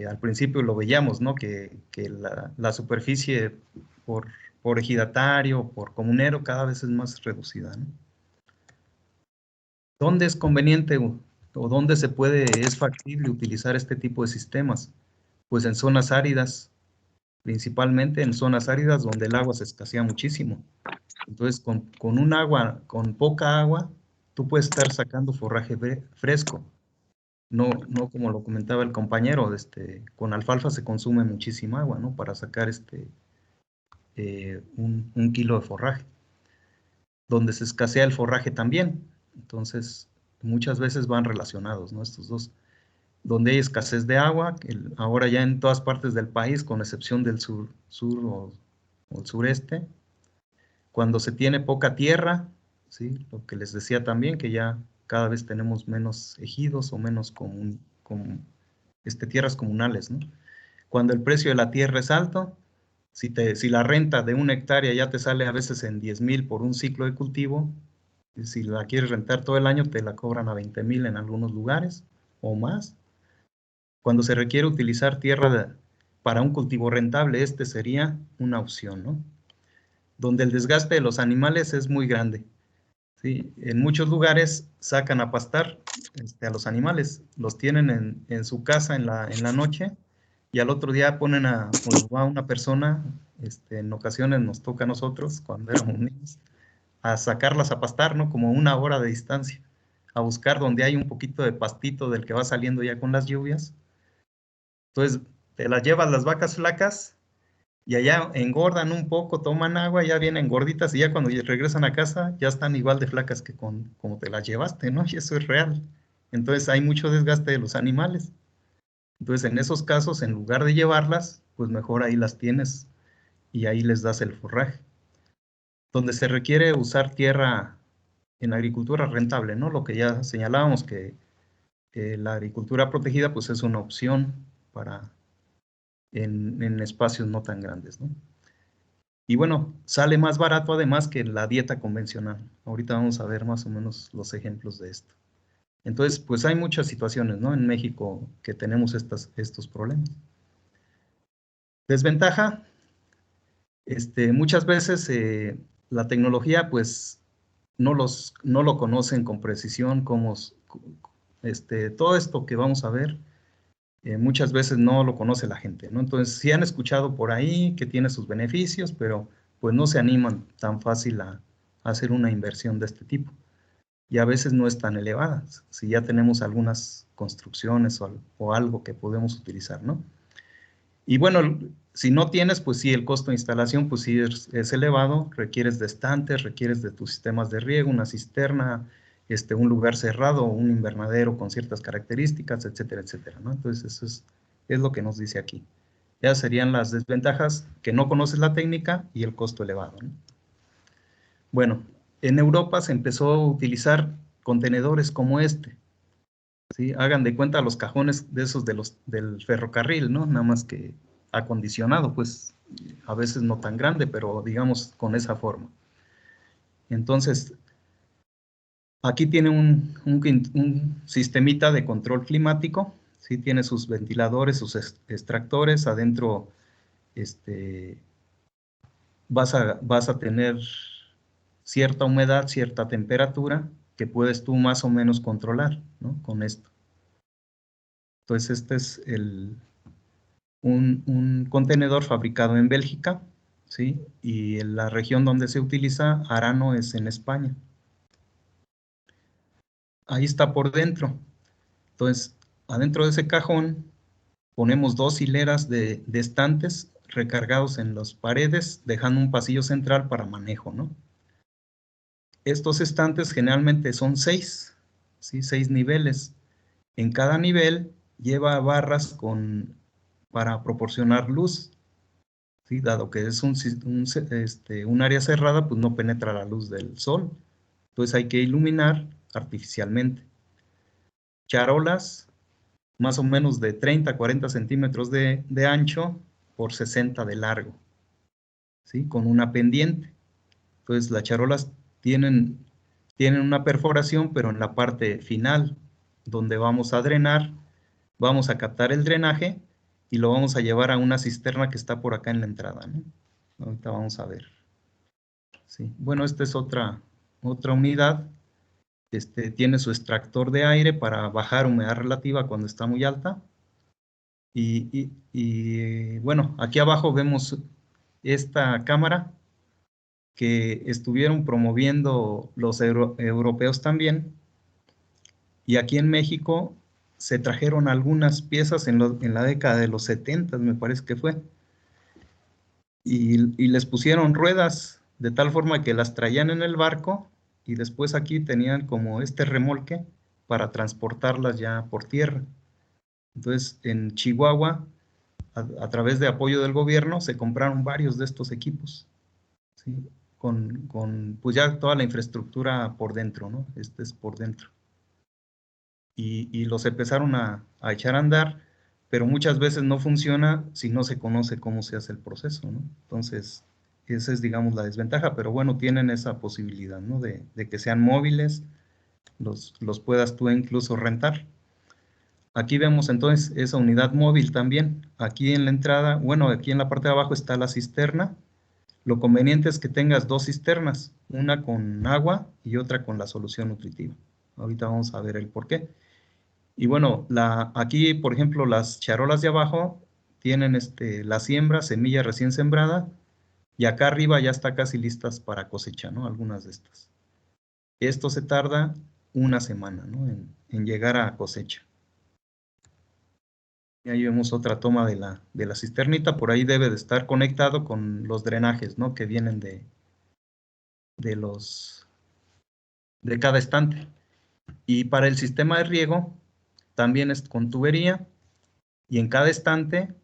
al principio lo veíamos, ¿no? Que la superficie por ejidatario, por comunero, cada vez es más reducida, ¿no? ¿Dónde es conveniente o dónde es factible utilizar este tipo de sistemas? Pues en zonas áridas, principalmente en zonas áridas donde el agua se escasea muchísimo. Entonces, con poca agua, tú puedes estar sacando forraje fresco. No como lo comentaba el compañero, con alfalfa se consume muchísima agua, ¿no? Para sacar un kilo de forraje. Donde se escasea el forraje también. Entonces, muchas veces van relacionados, ¿no? Estos dos. Donde hay escasez de agua, ahora ya en todas partes del país, con excepción del sur o el sureste, cuando se tiene poca tierra, ¿sí? Lo que les decía también, que ya cada vez tenemos menos ejidos o menos tierras comunales, ¿no? Cuando el precio de la tierra es alto, si la renta de 1 hectárea ya te sale a veces en 10,000 por un ciclo de cultivo, y si la quieres rentar todo el año, te la cobran a 20,000 en algunos lugares o más. Cuando se requiere utilizar tierra para un cultivo rentable, sería una opción, ¿no? Donde el desgaste de los animales es muy grande, ¿sí? En muchos lugares sacan a pastar a los animales, los tienen en su casa en la noche y al otro día va una persona, en ocasiones nos toca a nosotros, cuando éramos niños, a sacarlas a pastar, ¿no? Como 1 hora de distancia, a buscar donde hay un poquito de pastito del que va saliendo ya con las lluvias. Entonces, te las llevas las vacas flacas y allá engordan un poco, toman agua, ya vienen gorditas y ya cuando regresan a casa ya están igual de flacas que como te las llevaste, ¿no? Y eso es real. Entonces hay mucho desgaste de los animales. Entonces en esos casos, en lugar de llevarlas, pues mejor ahí las tienes y ahí les das el forraje. Donde se requiere usar tierra en agricultura rentable, ¿no? Lo que ya señalábamos que la agricultura protegida pues es una opción para en espacios no tan grandes, ¿no? Y bueno, sale más barato además que la dieta convencional. Ahorita vamos a ver más o menos los ejemplos de esto. Entonces, pues hay muchas situaciones, ¿no? En México que tenemos estos problemas. Desventaja, muchas veces la tecnología, pues, no lo conocen con precisión, todo esto que vamos a ver, muchas veces no lo conoce la gente, ¿no? Entonces, sí han escuchado por ahí que tiene sus beneficios, pero pues no se animan tan fácil a hacer una inversión de este tipo. Y a veces no es tan elevada, si ya tenemos algunas construcciones o algo que podemos utilizar, ¿no? Y bueno, si no tienes, pues sí, el costo de instalación, pues sí es elevado, requieres de estantes, requieres de tus sistemas de riego, una cisterna, un lugar cerrado, un invernadero con ciertas características, etcétera, etcétera, ¿no? Entonces eso es lo que nos dice aquí. Ya serían las desventajas, que no conoces la técnica y el costo elevado, ¿no? Bueno, en Europa se empezó a utilizar contenedores como este, ¿sí? Hagan de cuenta los cajones de esos del ferrocarril, ¿no? Nada más que acondicionado, pues a veces no tan grande, pero digamos con esa forma. Entonces, aquí tiene un sistemita de control climático, ¿sí? Tiene sus ventiladores, sus extractores, adentro vas a tener cierta humedad, cierta temperatura, que puedes tú más o menos controlar, ¿no? Con esto. Entonces, este es un contenedor fabricado en Bélgica, ¿sí? Y en la región donde se utiliza, Arano, es en España. Ahí está por dentro. Entonces, adentro de ese cajón ponemos 2 hileras de estantes recargados en las paredes, dejando un pasillo central para manejo, ¿no? Estos estantes generalmente son 6, ¿sí? 6 niveles. En cada nivel lleva barras para proporcionar luz, ¿sí? Dado que es un área cerrada, pues no penetra la luz del sol. Entonces hay que iluminar artificialmente. Charolas, más o menos de 30 a 40 centímetros de ancho por 60 de largo, ¿sí? Con una pendiente. Entonces las charolas tienen una perforación, pero en la parte final, donde vamos a drenar, vamos a captar el drenaje y lo vamos a llevar a una cisterna que está por acá en la entrada, ¿no? Ahorita vamos a ver. Sí. Bueno, esta es otra unidad. Tiene su extractor de aire para bajar humedad relativa cuando está muy alta. Bueno, aquí abajo vemos esta cámara que estuvieron promoviendo los europeos también. Y aquí en México se trajeron algunas piezas en la década de los 70, me parece que fue. Y les pusieron ruedas de tal forma que las traían en el barco y después aquí tenían como este remolque para transportarlas ya por tierra. Entonces, en Chihuahua, a través de apoyo del gobierno, se compraron varios de estos equipos, ¿sí? Con pues ya toda la infraestructura por dentro, ¿no? Este es por dentro. Y los empezaron a echar a andar, pero muchas veces no funciona si no se conoce cómo se hace el proceso, ¿no? Entonces, esa es, digamos, la desventaja, pero bueno, tienen esa posibilidad, ¿no? De que sean móviles, los puedas tú incluso rentar. Aquí vemos entonces esa unidad móvil también. Aquí en la entrada, bueno, aquí en la parte de abajo está la cisterna. Lo conveniente es que tengas 2 cisternas, una con agua y otra con la solución nutritiva. Ahorita vamos a ver el por qué. Y bueno, aquí, por ejemplo, las charolas de abajo tienen la siembra, semilla recién sembrada, y acá arriba ya está casi listas para cosecha, ¿no? Algunas de estas. Esto se tarda una semana, ¿no? En llegar a cosecha. Y ahí vemos otra toma de la cisternita, por ahí debe de estar conectado con los drenajes, ¿no? Que vienen de cada estante. Y para el sistema de riego, también es con tubería, y en cada estante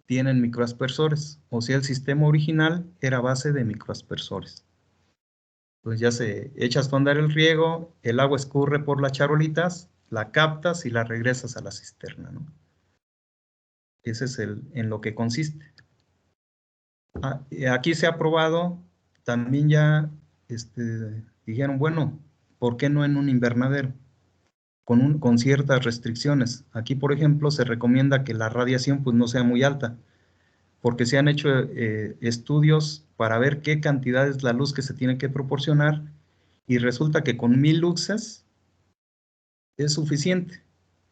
tienen microaspersores, o sea, el sistema original era a base de microaspersores. Pues ya echas a andar el riego, el agua escurre por las charolitas, la captas y la regresas a la cisterna, ¿no? Ese es en lo que consiste. Aquí se ha probado, también ya dijeron, bueno, ¿por qué no en un invernadero? Con ciertas restricciones. Aquí, por ejemplo, se recomienda que la radiación pues, no sea muy alta, porque se han hecho estudios para ver qué cantidad es la luz que se tiene que proporcionar, y resulta que con 1000 luxes es suficiente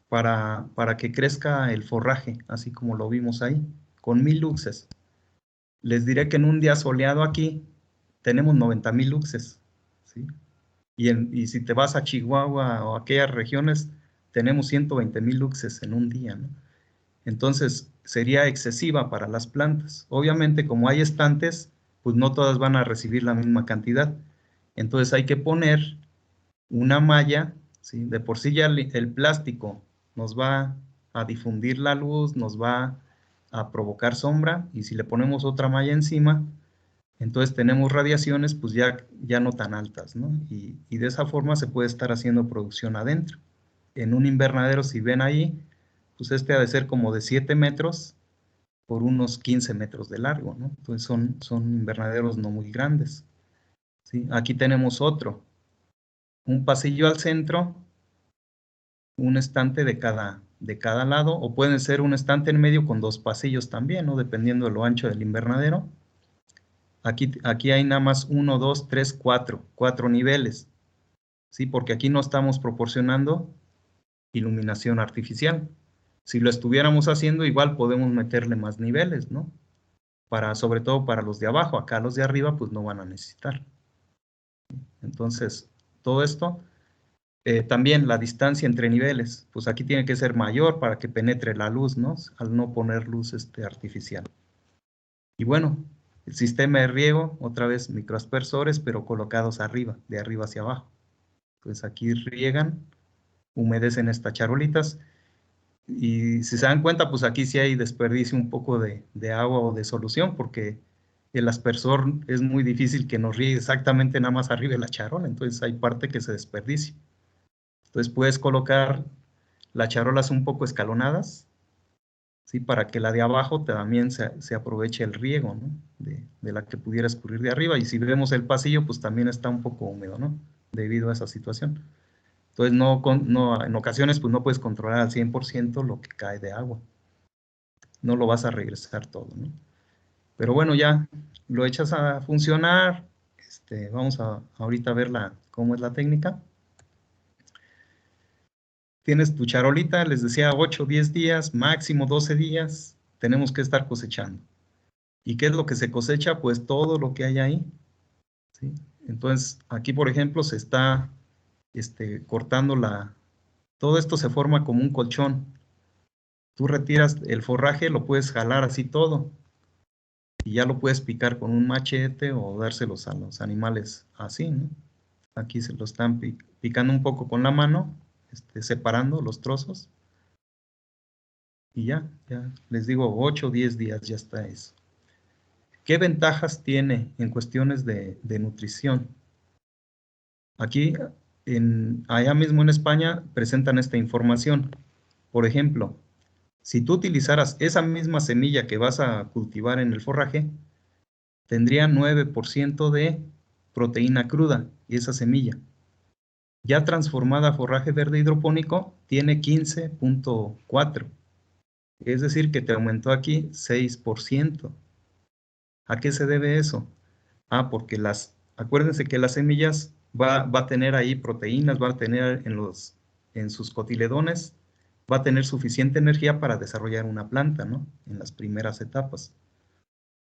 para que crezca el forraje, así como lo vimos ahí, con 1000 luxes. Les diré que en un día soleado aquí tenemos 90,000 luxes, ¿sí? Y si te vas a Chihuahua o a aquellas regiones, tenemos 120,000 luxes en un día, ¿no? Entonces, sería excesiva para las plantas. Obviamente, como hay estantes, pues no todas van a recibir la misma cantidad. Entonces, hay que poner una malla, ¿sí? De por sí ya el plástico nos va a difundir la luz, nos va a provocar sombra, y si le ponemos otra malla encima, entonces tenemos radiaciones pues ya no tan altas, ¿no? Y de esa forma se puede estar haciendo producción adentro. En un invernadero, si ven ahí, pues ha de ser como de 7 metros por unos 15 metros de largo, ¿no? Entonces son invernaderos no muy grandes, ¿sí? Aquí tenemos otro, un pasillo al centro, un estante de cada lado, o pueden ser un estante en medio con 2 pasillos también, ¿no? Dependiendo de lo ancho del invernadero. Aquí hay nada más 1, 2, 3, 4 niveles, ¿sí? Porque aquí no estamos proporcionando iluminación artificial. Si lo estuviéramos haciendo, igual podemos meterle más niveles, ¿no? Sobre todo para los de abajo. Acá los de arriba pues no van a necesitar. Entonces, todo esto, también la distancia entre niveles, pues aquí tiene que ser mayor para que penetre la luz, ¿no? Al no poner luz artificial. Y bueno, el sistema de riego, otra vez microaspersores, pero colocados arriba, de arriba hacia abajo. Entonces aquí riegan, humedecen estas charolitas, y si se dan cuenta, pues aquí sí hay desperdicio un poco de agua o de solución, porque el aspersor es muy difícil que nos riegue exactamente nada más arriba de la charola, entonces hay parte que se desperdicia. Entonces puedes colocar las charolas un poco escalonadas, ¿sí? Para que la de abajo también se aproveche el riego, ¿no? De la que pudiera escurrir de arriba. Y si vemos el pasillo, pues también está un poco húmedo, ¿no? Debido a esa situación. Entonces, en ocasiones, pues no puedes controlar al 100% lo que cae de agua. No lo vas a regresar todo, ¿no? Pero bueno, ya lo echas a funcionar. Vamos a ahorita ver cómo es la técnica. Tienes tu charolita, les decía 8 o 10 días, máximo 12 días, tenemos que estar cosechando. ¿Y qué es lo que se cosecha? Pues todo lo que hay ahí, ¿sí? Entonces, aquí, por ejemplo, se está cortando todo esto se forma como un colchón. Tú retiras el forraje, lo puedes jalar así todo, y ya lo puedes picar con un machete o dárselos a los animales así, ¿no? Aquí se lo están picando un poco con la mano, separando los trozos. Y ya les digo, 8 o 10 días ya está eso. ¿Qué ventajas tiene en cuestiones de nutrición? Aquí, allá mismo en España, presentan esta información. Por ejemplo, si tú utilizaras esa misma semilla que vas a cultivar en el forraje, tendría 9% de proteína cruda, y esa semilla. Ya transformada a forraje verde hidropónico, tiene 15.4. Es decir, que te aumentó aquí 6%. ¿A qué se debe eso? Porque acuérdense que las semillas va a tener ahí proteínas, va a tener en sus cotiledones, va a tener suficiente energía para desarrollar una planta, ¿no? En las primeras etapas.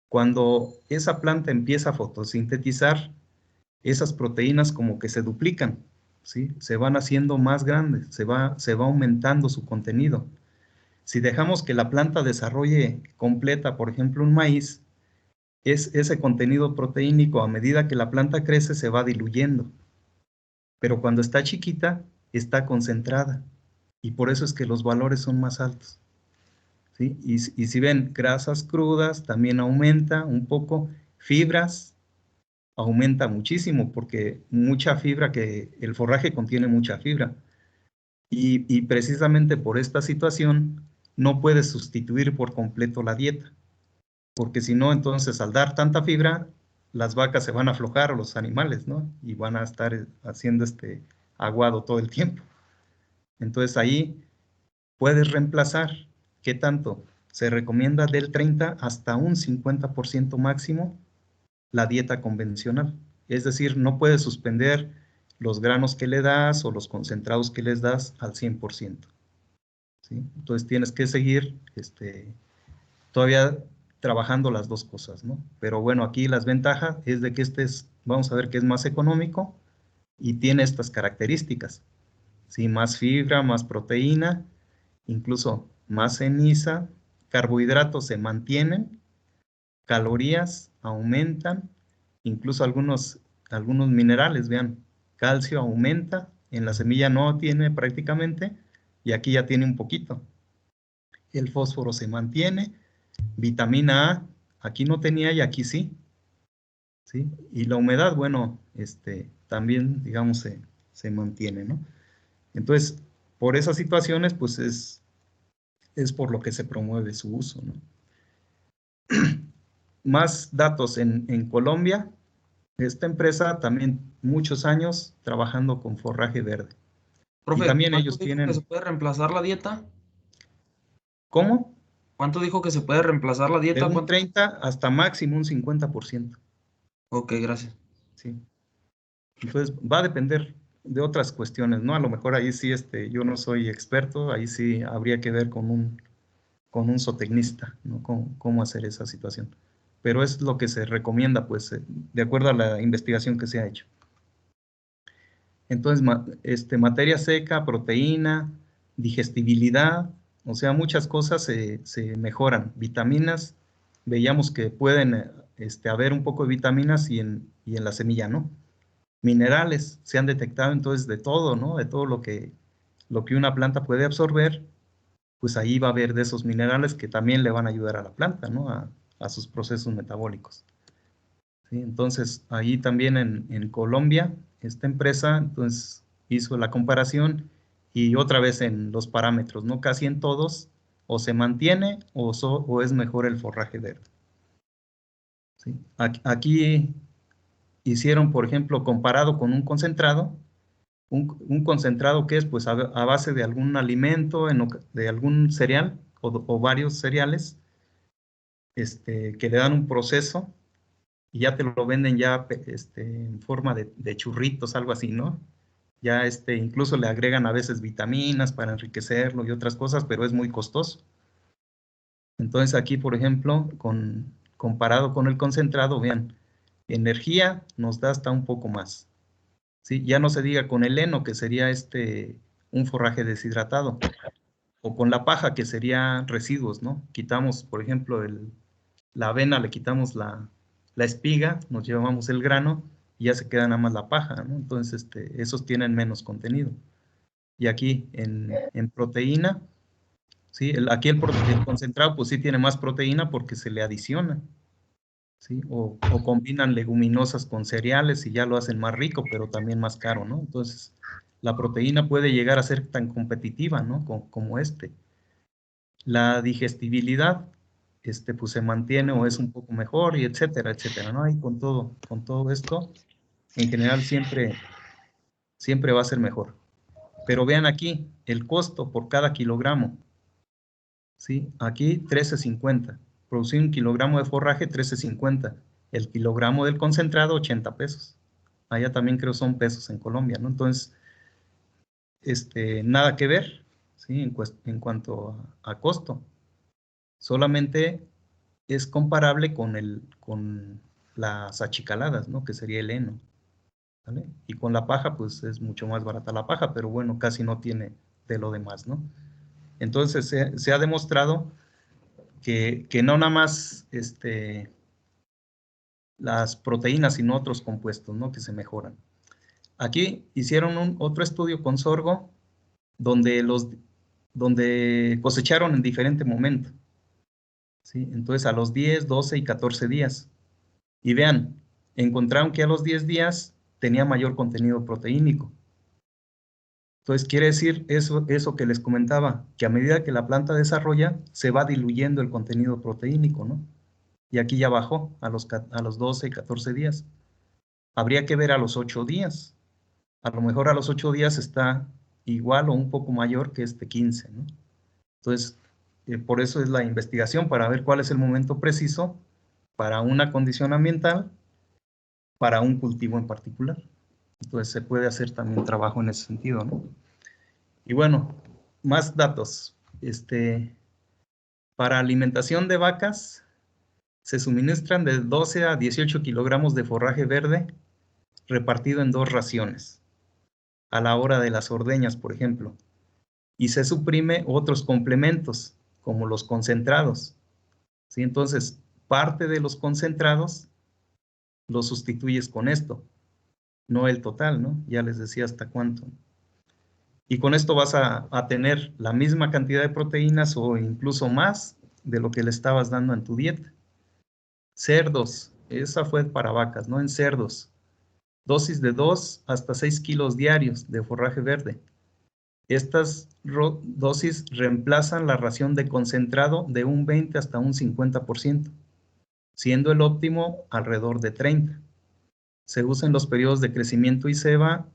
Cuando esa planta empieza a fotosintetizar, esas proteínas como que se duplican, ¿sí? Se van haciendo más grandes, se va aumentando su contenido. Si dejamos que la planta desarrolle completa, por ejemplo, un maíz, ese contenido proteínico, a medida que la planta crece, se va diluyendo. Pero cuando está chiquita, está concentrada. Y por eso es que los valores son más altos, ¿sí? Y si ven grasas crudas, también aumenta un poco. Fibras, aumenta muchísimo, porque el forraje contiene mucha fibra. Y precisamente por esta situación, no puedes sustituir por completo la dieta, porque si no, entonces al dar tanta fibra, las vacas se van a aflojar o los animales, ¿no? Y van a estar haciendo aguado todo el tiempo. Entonces ahí puedes reemplazar. ¿Qué tanto? Se recomienda del 30 hasta un 50% máximo la dieta convencional. Es decir, no puedes suspender los granos que le das o los concentrados que les das al 100%. ¿Sí? Entonces tienes que seguir todavía trabajando las dos cosas, ¿no? Pero bueno, aquí las ventajas es de que vamos a ver que es más económico y tiene estas características. ¿Sí? Más fibra, más proteína, incluso más ceniza, carbohidratos se mantienen, calorías aumentan, incluso algunos minerales, vean, calcio aumenta, en la semilla no tiene prácticamente, y aquí ya tiene un poquito. El fósforo se mantiene, vitamina A, aquí no tenía y aquí sí. ¿Sí? Y la humedad, bueno, también, digamos, se mantiene, ¿no? Entonces, por esas situaciones, pues es por lo que se promueve su uso, ¿no? Más datos en Colombia. Esta empresa también muchos años trabajando con forraje verde. Y Profe, también ¿cuánto ellos dijo que se tienen, puede reemplazar la dieta? ¿cómo? ¿Cuánto dijo que se puede reemplazar la De dieta? un ¿Cuánto? 30 hasta máximo un 50%. Ok, gracias. ¿Sí? Entonces va a depender de otras cuestiones, ¿no? A lo mejor ahí sí, yo no soy experto, ahí sí habría que ver con un zootecnista, ¿no? Cómo hacer esa situación. Pero es lo que se recomienda, pues, de acuerdo a la investigación que se ha hecho. Entonces, materia seca, proteína, digestibilidad, o sea, muchas cosas se mejoran. Vitaminas, veíamos que pueden haber un poco de vitaminas y en la semilla, ¿no? Minerales, se han detectado entonces de todo, ¿no? De todo lo que una planta puede absorber, pues ahí va a haber de esos minerales que también le van a ayudar a la planta, ¿no? A sus procesos metabólicos. ¿Sí? Entonces, ahí también en Colombia, esta empresa, entonces, hizo la comparación y otra vez en los parámetros, ¿no? Casi en todos, o se mantiene o es mejor el forraje verde. ¿Sí? Aquí hicieron, por ejemplo, comparado con un concentrado, un concentrado que es pues a base de algún alimento, de algún cereal o varios cereales, que le dan un proceso y ya te lo venden ya en forma de churritos, algo así, ¿no? Ya incluso le agregan a veces vitaminas para enriquecerlo y otras cosas, pero es muy costoso. Entonces aquí, por ejemplo, comparado con el concentrado, vean, energía nos da hasta un poco más. ¿Sí? Ya no se diga con el heno, que sería un forraje deshidratado, o con la paja, que sería residuos, ¿no? Quitamos, por ejemplo, la avena, le quitamos la espiga, nos llevamos el grano y ya se queda nada más la paja, ¿no? Entonces, esos tienen menos contenido. Y aquí en proteína, ¿sí? Aquí el concentrado, pues sí tiene más proteína porque se le adiciona, ¿sí? O combinan leguminosas con cereales y ya lo hacen más rico, pero también más caro, ¿no? Entonces, la proteína puede llegar a ser tan competitiva, ¿no? Como La digestibilidad, pues se mantiene o es un poco mejor y etcétera, etcétera, ¿no? Y con todo esto, en general siempre va a ser mejor. Pero vean aquí, el costo por cada kilogramo, ¿sí? Aquí 13.50. Producir un kilogramo de forraje, 13.50. El kilogramo del concentrado, 80 pesos. Allá también creo son pesos en Colombia, ¿no? Entonces, nada que ver, ¿sí? En cuanto a costo. Solamente es comparable con las achicaladas, ¿no? Que sería el heno, ¿vale? Y con la paja, pues es mucho más barata la paja, pero bueno, casi no tiene de lo demás, ¿no? Entonces se ha demostrado que no nada más las proteínas, sino otros compuestos, ¿no? Que se mejoran. Aquí hicieron otro estudio con sorgo donde cosecharon en diferente momento, ¿sí? Entonces a los 10, 12 y 14 días. Y vean, encontraron que a los 10 días tenía mayor contenido proteínico. Entonces quiere decir eso que les comentaba, que a medida que la planta desarrolla, se va diluyendo el contenido proteínico, ¿no? Y aquí ya bajó a los 12, 14 días. Habría que ver a los 8 días. A lo mejor a los 8 días está igual o un poco mayor que este 15, ¿no? Entonces, por eso es la investigación, para ver cuál es el momento preciso para una condición ambiental, para un cultivo en particular. Entonces, se puede hacer también trabajo en ese sentido, ¿no? Y bueno, más datos. Para alimentación de vacas, se suministran de 12 a 18 kilogramos de forraje verde repartido en 2 raciones, a la hora de las ordeñas, por ejemplo. Y se suprime otros complementos, como los concentrados. ¿Sí? Entonces, parte de los concentrados los sustituyes con esto, no el total, ¿no? Ya les decía hasta cuánto. Y con esto vas a tener la misma cantidad de proteínas o incluso más de lo que le estabas dando en tu dieta. Cerdos, esa fue para vacas, ¿no? En cerdos, dosis de 2 hasta 6 kilos diarios de forraje verde. Estas dosis reemplazan la ración de concentrado de un 20 hasta un 50%, siendo el óptimo alrededor de 30. Se usa en los periodos de crecimiento y ceba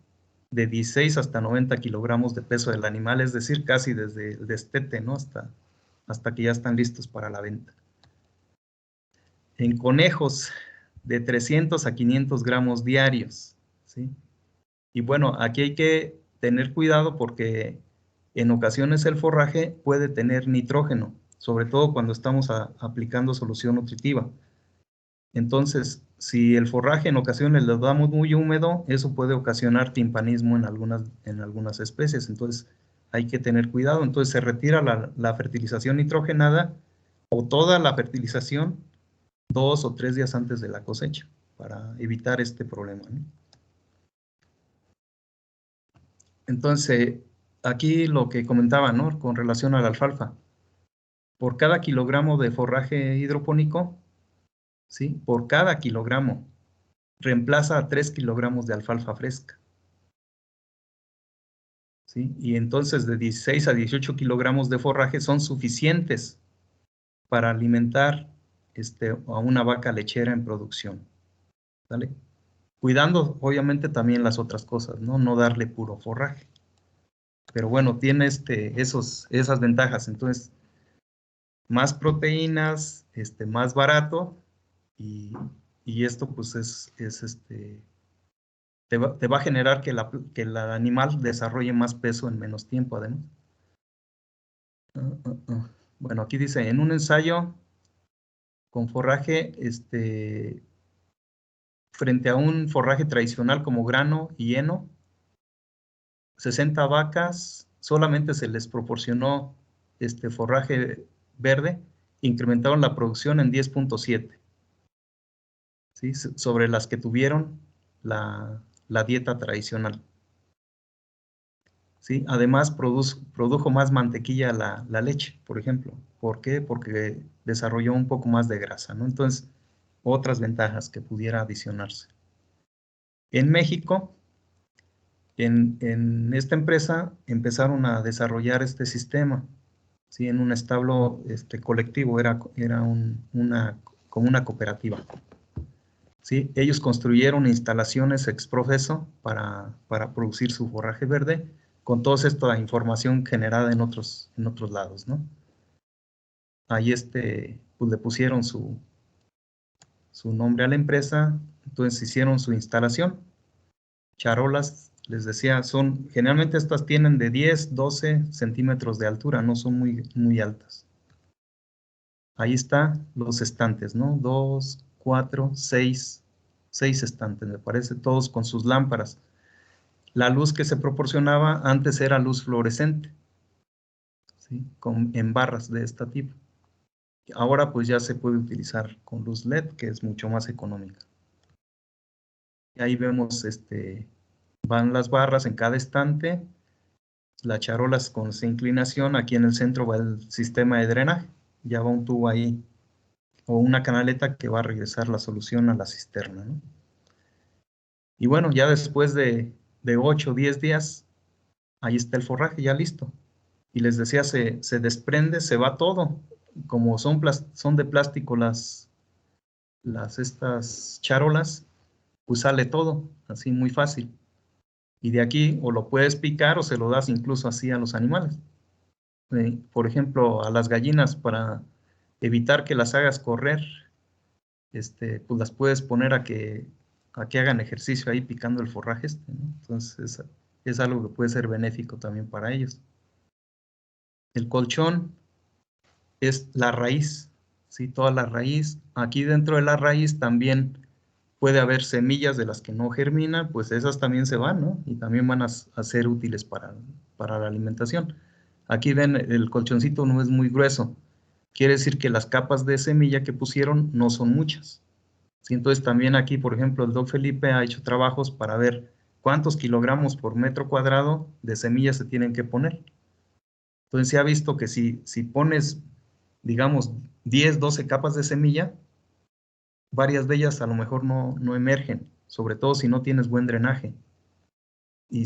de 16 hasta 90 kilogramos de peso del animal, es decir, casi desde el destete, ¿no? hasta que ya están listos para la venta. En conejos, de 300 a 500 gramos diarios, ¿sí? Y bueno, aquí hay que tener cuidado porque en ocasiones el forraje puede tener nitrógeno, sobre todo cuando estamos aplicando solución nutritiva. Entonces, si el forraje en ocasiones lo damos muy húmedo, eso puede ocasionar timpanismo en algunas especies. Entonces, hay que tener cuidado. Entonces, se retira la fertilización nitrogenada o toda la fertilización 2 o 3 días antes de la cosecha para evitar este problema, ¿no? Entonces, aquí lo que comentaba, ¿no? Con relación a la alfalfa. Por cada kilogramo de forraje hidropónico, ¿sí? Por cada kilogramo, reemplaza a 3 kilogramos de alfalfa fresca, ¿sí? Y entonces de 16 a 18 kilogramos de forraje son suficientes para alimentar a una vaca lechera en producción, ¿vale? Cuidando, obviamente, también las otras cosas, ¿no? No darle puro forraje. Pero bueno, tiene esas ventajas. Entonces, más proteínas, más barato, y esto pues te va a generar que el animal desarrolle más peso en menos tiempo, además. Bueno, aquí dice, en un ensayo con forraje, frente a un forraje tradicional como grano y heno, 60 vacas solamente se les proporcionó forraje verde, incrementaron la producción en 10.7, ¿sí? Sobre las que tuvieron la dieta tradicional, ¿sí? Además, produjo más mantequilla la leche, por ejemplo. ¿Por qué? Porque desarrolló un poco más de grasa, ¿no? Entonces, otras ventajas que pudiera adicionarse. En México, en esta empresa empezaron a desarrollar este sistema, ¿sí? En un establo colectivo, era como una cooperativa. ¿Sí? Ellos construyeron instalaciones ex profeso para producir su forraje verde, con toda esta información generada en otros lados, ¿no? Ahí pues le pusieron su nombre a la empresa, entonces hicieron su instalación. Charolas, les decía, generalmente estas tienen de 10, 12 centímetros de altura, no son muy altas. Ahí están los estantes, ¿no? 2, 4, 6 estantes, me parece, todos con sus lámparas. La luz que se proporcionaba antes era luz fluorescente, ¿sí? En barras de este tipo. Ahora pues ya se puede utilizar con luz LED, que es mucho más económica. Y ahí vemos, van las barras en cada estante, las charolas con esa inclinación, aquí en el centro va el sistema de drenaje, ya va un tubo ahí, o una canaleta que va a regresar la solución a la cisterna, ¿no? Y bueno, ya después de 8 o 10 días, ahí está el forraje ya listo. Y les decía, se desprende, se va todo. Como son de plástico estas charolas, pues sale todo, así muy fácil. Y de aquí o lo puedes picar o se lo das incluso así a los animales. Por ejemplo, a las gallinas, para evitar que las hagas correr, pues las puedes poner a que hagan ejercicio ahí picando el forraje ¿no? Entonces es algo que puede ser benéfico también para ellos. El colchón es la raíz, ¿sí? Toda la raíz. Aquí dentro de la raíz también puede haber semillas de las que no germinan, pues esas también se van, ¿no? Y también van a ser útiles para la alimentación. Aquí ven, el colchoncito no es muy grueso. Quiere decir que las capas de semilla que pusieron no son muchas. ¿Sí? Entonces también aquí, por ejemplo, el Doc Felipe ha hecho trabajos para ver cuántos kilogramos por metro cuadrado de semillas se tienen que poner. Entonces se ha visto que si pones, digamos, 10, 12 capas de semilla, varias de ellas a lo mejor no emergen, sobre todo si no tienes buen drenaje. Y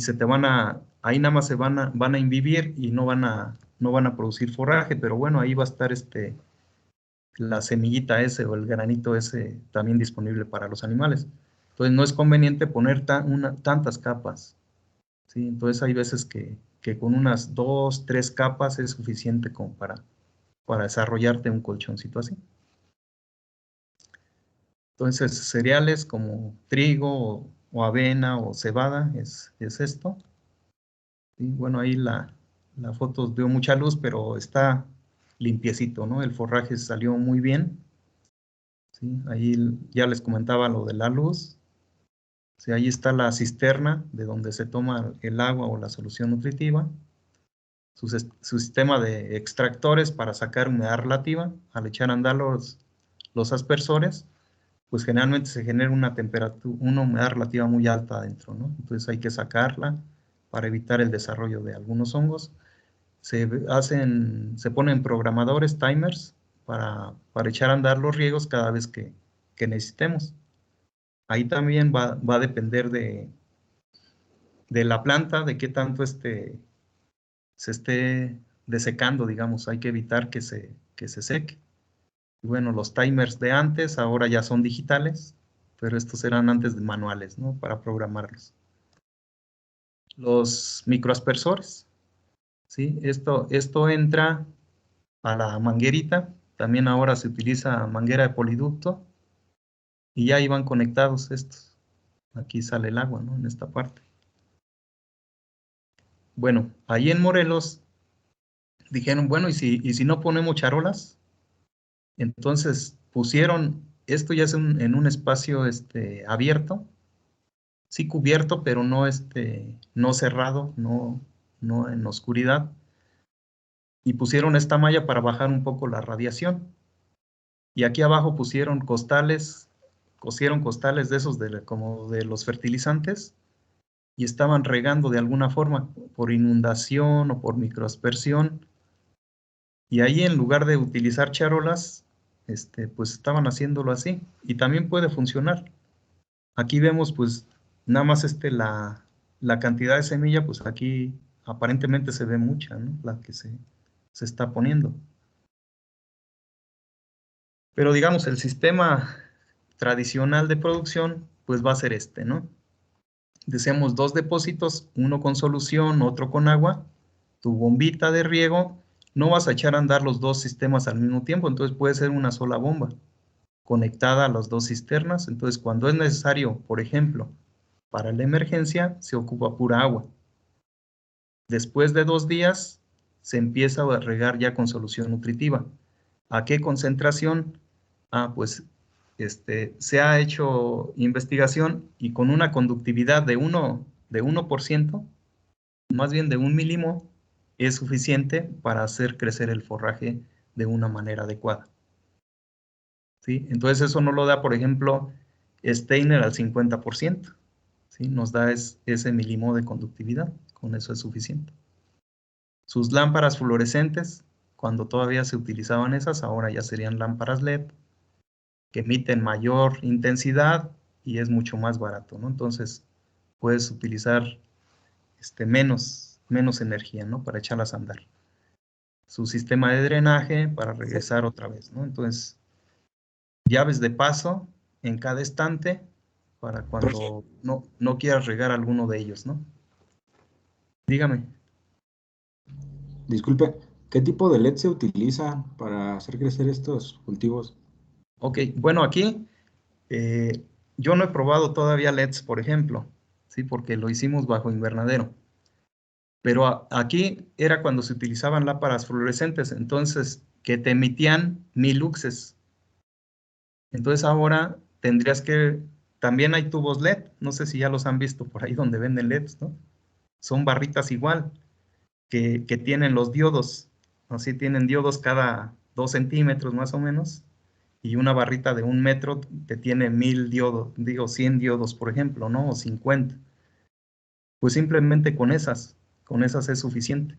ahí nada más van a invivir y no van a producir forraje, pero bueno, ahí va a estar la semillita ese o el granito ese también disponible para los animales. Entonces no es conveniente poner tantas capas, ¿sí? Entonces hay veces que con unas 2, 3 capas es suficiente como para desarrollarte un colchoncito así. Entonces cereales como trigo o avena o cebada es esto. Y bueno, ahí la foto dio mucha luz, pero está limpiecito, ¿no? El forraje salió muy bien. ¿Sí? Ahí ya les comentaba lo de la luz. Sí, ahí está la cisterna de donde se toma el agua o la solución nutritiva. Su sistema de extractores para sacar humedad relativa. Al echar a andar los aspersores, pues generalmente se genera una humedad relativa muy alta adentro, ¿no? Entonces hay que sacarla para evitar el desarrollo de algunos hongos. Se ponen programadores, timers, para echar a andar los riegos cada vez que necesitemos. Ahí también va a depender de la planta, de qué tanto se esté desecando, digamos. Hay que evitar que se seque. Y bueno, los timers de antes ahora ya son digitales, pero estos eran antes de manuales, ¿no? Para programarlos. Los microaspersores, ¿sí? Esto entra a la manguerita. También ahora se utiliza manguera de poliducto y ya iban conectados estos. Aquí sale el agua, ¿no? En esta parte. Bueno, ahí en Morelos dijeron, bueno, ¿y si no ponemos charolas? Entonces pusieron, esto ya es en un espacio abierto, sí cubierto, pero no cerrado, no en oscuridad. Y pusieron esta malla para bajar un poco la radiación. Y aquí abajo cosieron costales de esos como de los fertilizantes, y estaban regando de alguna forma, por inundación o por microaspersión. Y ahí en lugar de utilizar charolas, pues estaban haciéndolo así. Y también puede funcionar. Aquí vemos pues nada más la cantidad de semilla, pues aquí aparentemente se ve mucha, ¿no? La que se está poniendo. Pero digamos, el sistema tradicional de producción, pues va a ser ¿no? Deseamos 2 depósitos, uno con solución, otro con agua, tu bombita de riego, no vas a echar a andar los 2 sistemas al mismo tiempo, entonces puede ser una sola bomba conectada a las 2 cisternas. Entonces cuando es necesario, por ejemplo, para la emergencia, se ocupa pura agua. Después de 2 días, se empieza a regar ya con solución nutritiva. ¿A qué concentración? Pues se ha hecho investigación y con una conductividad de 1%, más bien de 1 milimo, es suficiente para hacer crecer el forraje de una manera adecuada. ¿Sí? Entonces eso no lo da, por ejemplo, Steiner al 50%. ¿Sí? Nos da ese milimo de conductividad, con eso es suficiente. Sus lámparas fluorescentes, cuando todavía se utilizaban esas, ahora ya serían lámparas LED, que emiten mayor intensidad y es mucho más barato, ¿no? Entonces, puedes utilizar menos menos energía, ¿no? Para echarlas a andar. Su sistema de drenaje para regresar otra vez, ¿no? Entonces, llaves de paso en cada estante para cuando no quieras regar alguno de ellos, ¿no? Dígame. Disculpe, ¿qué tipo de LED se utiliza para hacer crecer estos cultivos? Ok, bueno, aquí yo no he probado todavía LEDs, por ejemplo, ¿sí? Porque lo hicimos bajo invernadero. Pero aquí era cuando se utilizaban lámparas fluorescentes, entonces que te emitían 1000 luxes. Entonces ahora tendrías que, también hay tubos LED, no sé si ya los han visto por ahí donde venden LEDs, ¿no? Son barritas igual, que tienen los diodos, así tienen diodos cada 2 centímetros más o menos, y una barrita de 1 metro que tiene 1000 diodos, digo 100 diodos, por ejemplo, ¿no? O 50. Pues simplemente con esas es suficiente.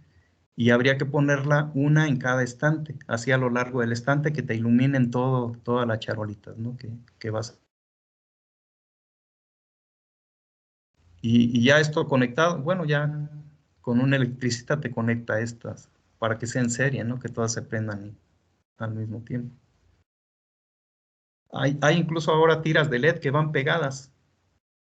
Y habría que ponerla una en cada estante, así a lo largo del estante, que te iluminen todas las charolitas, ¿no? Que vas. Y ya esto conectado, bueno, ya con un electricista te conecta estas para que sea en serie, ¿no? Que todas se prendan al mismo tiempo. Hay incluso ahora tiras de LED que van pegadas,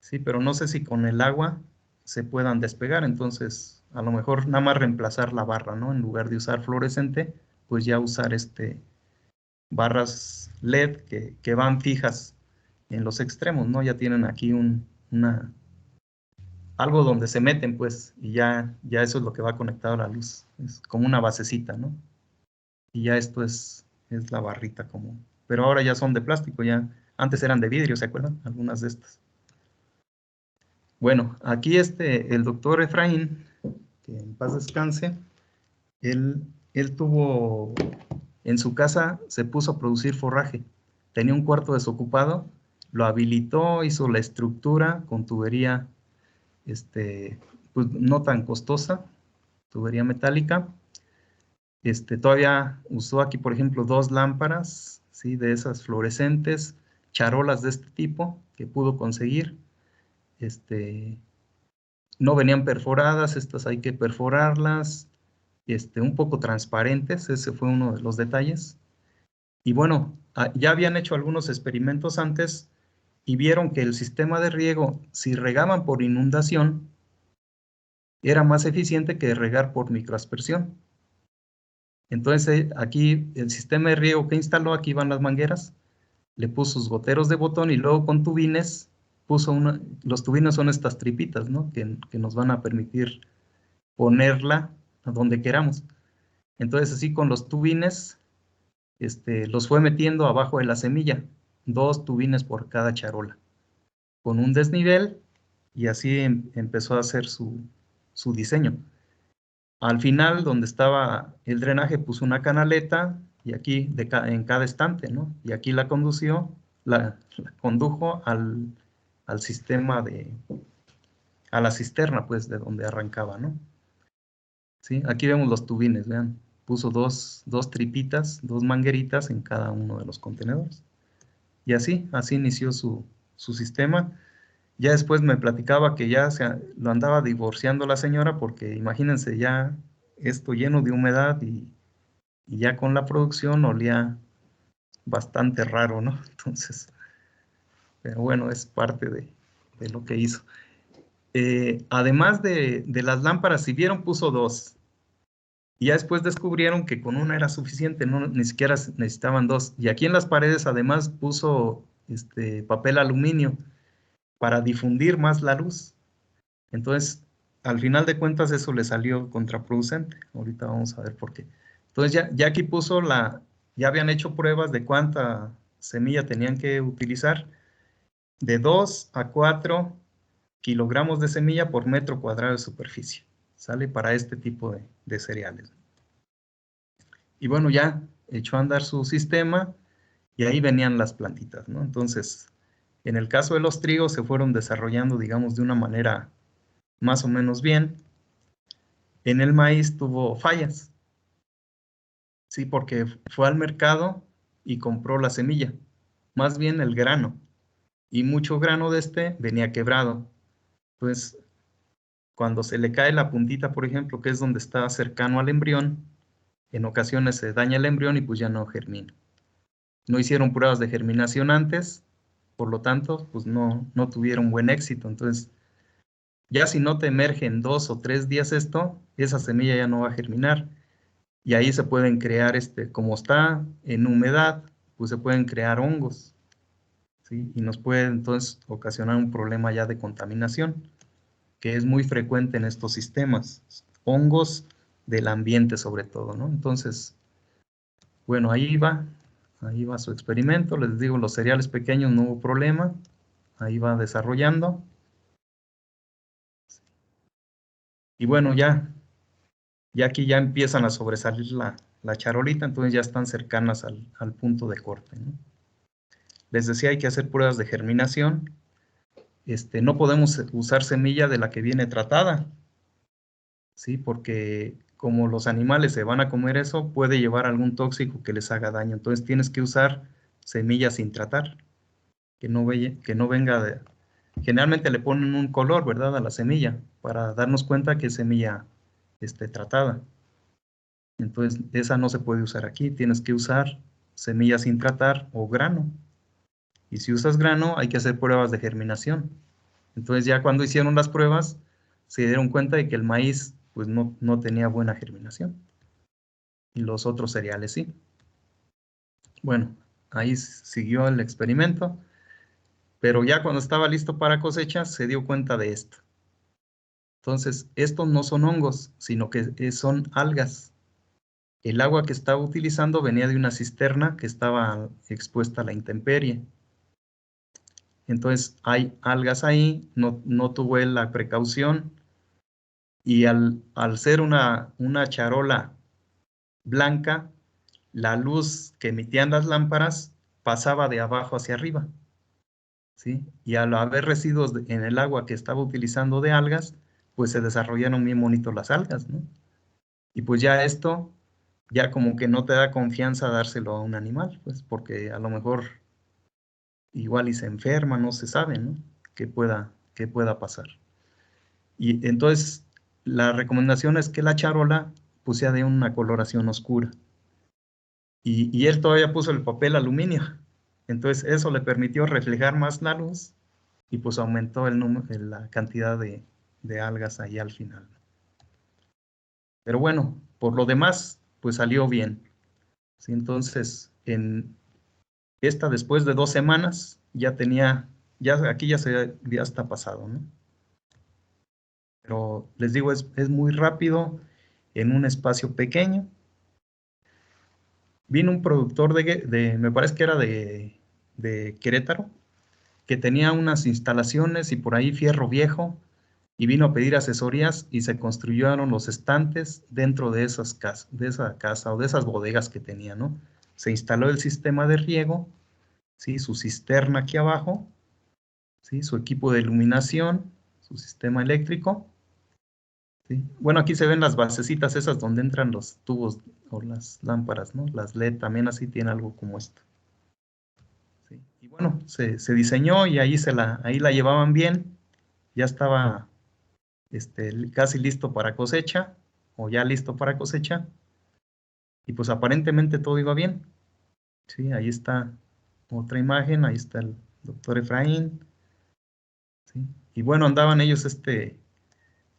sí, pero no sé si con el agua se puedan despegar, entonces a lo mejor nada más reemplazar la barra, ¿no? En lugar de usar fluorescente, pues ya usar barras LED que van fijas en los extremos, ¿no? Ya tienen aquí algo donde se meten, pues, y ya eso es lo que va conectado a la luz. Es como una basecita, ¿no? Y ya esto es la barrita común. Pero ahora ya son de plástico, ya. Antes eran de vidrio, ¿se acuerdan? Algunas de estas. Bueno, aquí el doctor Efraín, que en paz descanse, él tuvo, en su casa se puso a producir forraje. Tenía un cuarto desocupado, lo habilitó, hizo la estructura con tubería, pues no tan costosa, tubería metálica. Todavía usó aquí, por ejemplo, 2 lámparas, ¿sí? De esas fluorescentes, charolas de este tipo que pudo conseguir. No venían perforadas, estas hay que perforarlas, un poco transparentes, ese fue uno de los detalles. Y bueno, ya habían hecho algunos experimentos antes y vieron que el sistema de riego, si regaban por inundación, era más eficiente que regar por microaspersión. Entonces, aquí el sistema de riego que instaló, aquí van las mangueras, le puso sus goteros de botón y luego con tubines puso los tubines son estas tripitas, ¿no? Que nos van a permitir ponerla a donde queramos. Entonces, así con los tubines, los fue metiendo abajo de la semilla, 2 tubines por cada charola, con un desnivel, y así empezó a hacer su diseño. Al final, donde estaba el drenaje, puso una canaleta, y aquí en cada estante, ¿no? Y aquí la condujo al sistema a la cisterna, pues, de donde arrancaba, ¿no? ¿Sí? Aquí vemos los tubines, vean. Puso dos tripitas, 2 mangueritas en cada uno de los contenedores. Y así inició su sistema. Ya después me platicaba que ya lo andaba divorciando la señora porque imagínense ya esto lleno de humedad y ya con la producción olía bastante raro, ¿no? Entonces, pero bueno, es parte de lo que hizo. Además de las lámparas, si vieron, puso 2. Y ya después descubrieron que con una era suficiente, no, ni siquiera necesitaban 2. Y aquí en las paredes además puso papel aluminio para difundir más la luz. Entonces, al final de cuentas eso le salió contraproducente. Ahorita vamos a ver por qué. Entonces ya aquí puso ya habían hecho pruebas de cuánta semilla tenían que utilizar. De 2 a 4 kilogramos de semilla por metro cuadrado de superficie. Sale para este tipo de cereales. Y bueno, ya echó a andar su sistema y ahí venían las plantitas, ¿no? Entonces, en el caso de los trigos se fueron desarrollando, digamos, de una manera más o menos bien. En el maíz tuvo fallas, sí, porque fue al mercado y compró la semilla, más bien el grano, y mucho grano de venía quebrado. Pues cuando se le cae la puntita, por ejemplo, que es donde está cercano al embrión, en ocasiones se daña el embrión y pues ya no germina. No hicieron pruebas de germinación antes, por lo tanto, pues no tuvieron buen éxito. Entonces, ya si no te emerge en 2 o 3 días esto, esa semilla ya no va a germinar. Y ahí se pueden crear, como está en humedad, pues se pueden crear hongos, ¿sí? Y nos puede entonces ocasionar un problema ya de contaminación, que es muy frecuente en estos sistemas. Hongos del ambiente sobre todo, ¿no? Entonces, bueno, ahí va su experimento. Les digo, los cereales pequeños no hubo problema. Ahí va desarrollando. Y bueno, ya aquí ya empiezan a sobresalir la charolita, entonces ya están cercanas al punto de corte, ¿no? Les decía, hay que hacer pruebas de germinación. No podemos usar semilla de la que viene tratada, ¿sí? Porque como los animales se van a comer eso, puede llevar algún tóxico que les haga daño. Entonces tienes que usar semillas sin tratar, que no venga de... Generalmente le ponen un color, ¿verdad?, a la semilla, para darnos cuenta que es semilla tratada. Entonces, esa no se puede usar aquí. Tienes que usar semillas sin tratar o grano. Y si usas grano, hay que hacer pruebas de germinación. Entonces, ya cuando hicieron las pruebas, se dieron cuenta de que el maíz pues no tenía buena germinación. Y los otros cereales sí. Bueno, ahí siguió el experimento. Pero ya cuando estaba listo para cosecha, se dio cuenta de esto. Entonces, estos no son hongos, sino que son algas. El agua que estaba utilizando venía de una cisterna que estaba expuesta a la intemperie. Entonces, hay algas ahí, no tuve la precaución, y al ser una charola blanca, la luz que emitían las lámparas pasaba de abajo hacia arriba, ¿sí? Y al haber residuos en el agua que estaba utilizando de algas, pues se desarrollaron bien bonitos las algas, ¿no? Y pues ya esto, ya como que no te da confianza dárselo a un animal, pues porque a lo mejor igual y se enferma, no se sabe, ¿no? qué pueda pasar. Y entonces la recomendación es que la charola pues sea de una coloración oscura. Y él todavía puso el papel aluminio. Entonces eso le permitió reflejar más la luz y pues aumentó la cantidad de algas ahí al final. Pero bueno, por lo demás, pues salió bien. ¿Sí? Entonces, después de 2 semanas, aquí ya está pasado, ¿no? Pero les digo, es muy rápido en un espacio pequeño. Vino un productor me parece que era de Querétaro, que tenía unas instalaciones y por ahí fierro viejo, y vino a pedir asesorías y se construyeron los estantes dentro de esa casa o de esas bodegas que tenía, ¿no? Se instaló el sistema de riego, ¿sí? Su cisterna aquí abajo, ¿sí? Su equipo de iluminación, su sistema eléctrico, ¿sí? Bueno, aquí se ven las basecitas esas donde entran los tubos o las lámparas, ¿no? Las LED también así tiene algo como esto. ¿Sí? Y bueno, se diseñó y ahí la llevaban bien. Ya estaba casi listo para cosecha, o ya listo para cosecha. Y pues aparentemente todo iba bien. Sí, ahí está otra imagen, ahí está el doctor Efraín. ¿Sí? Y bueno, andaban ellos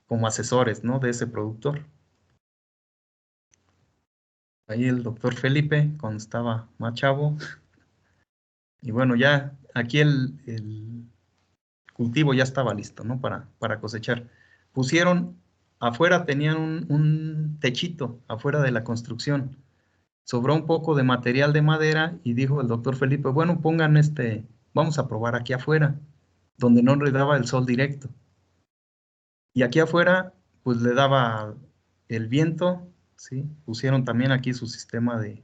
como asesores, ¿no? De ese productor. Ahí el doctor Felipe, cuando estaba más chavo. Y bueno, ya aquí el cultivo ya estaba listo, ¿no? Para cosechar. Pusieron, afuera tenían un techito, afuera de la construcción. Sobró un poco de material de madera y dijo el doctor Felipe, bueno, pongan vamos a probar aquí afuera, donde no le daba el sol directo. Y aquí afuera, pues le daba el viento, ¿sí? Pusieron también aquí su sistema de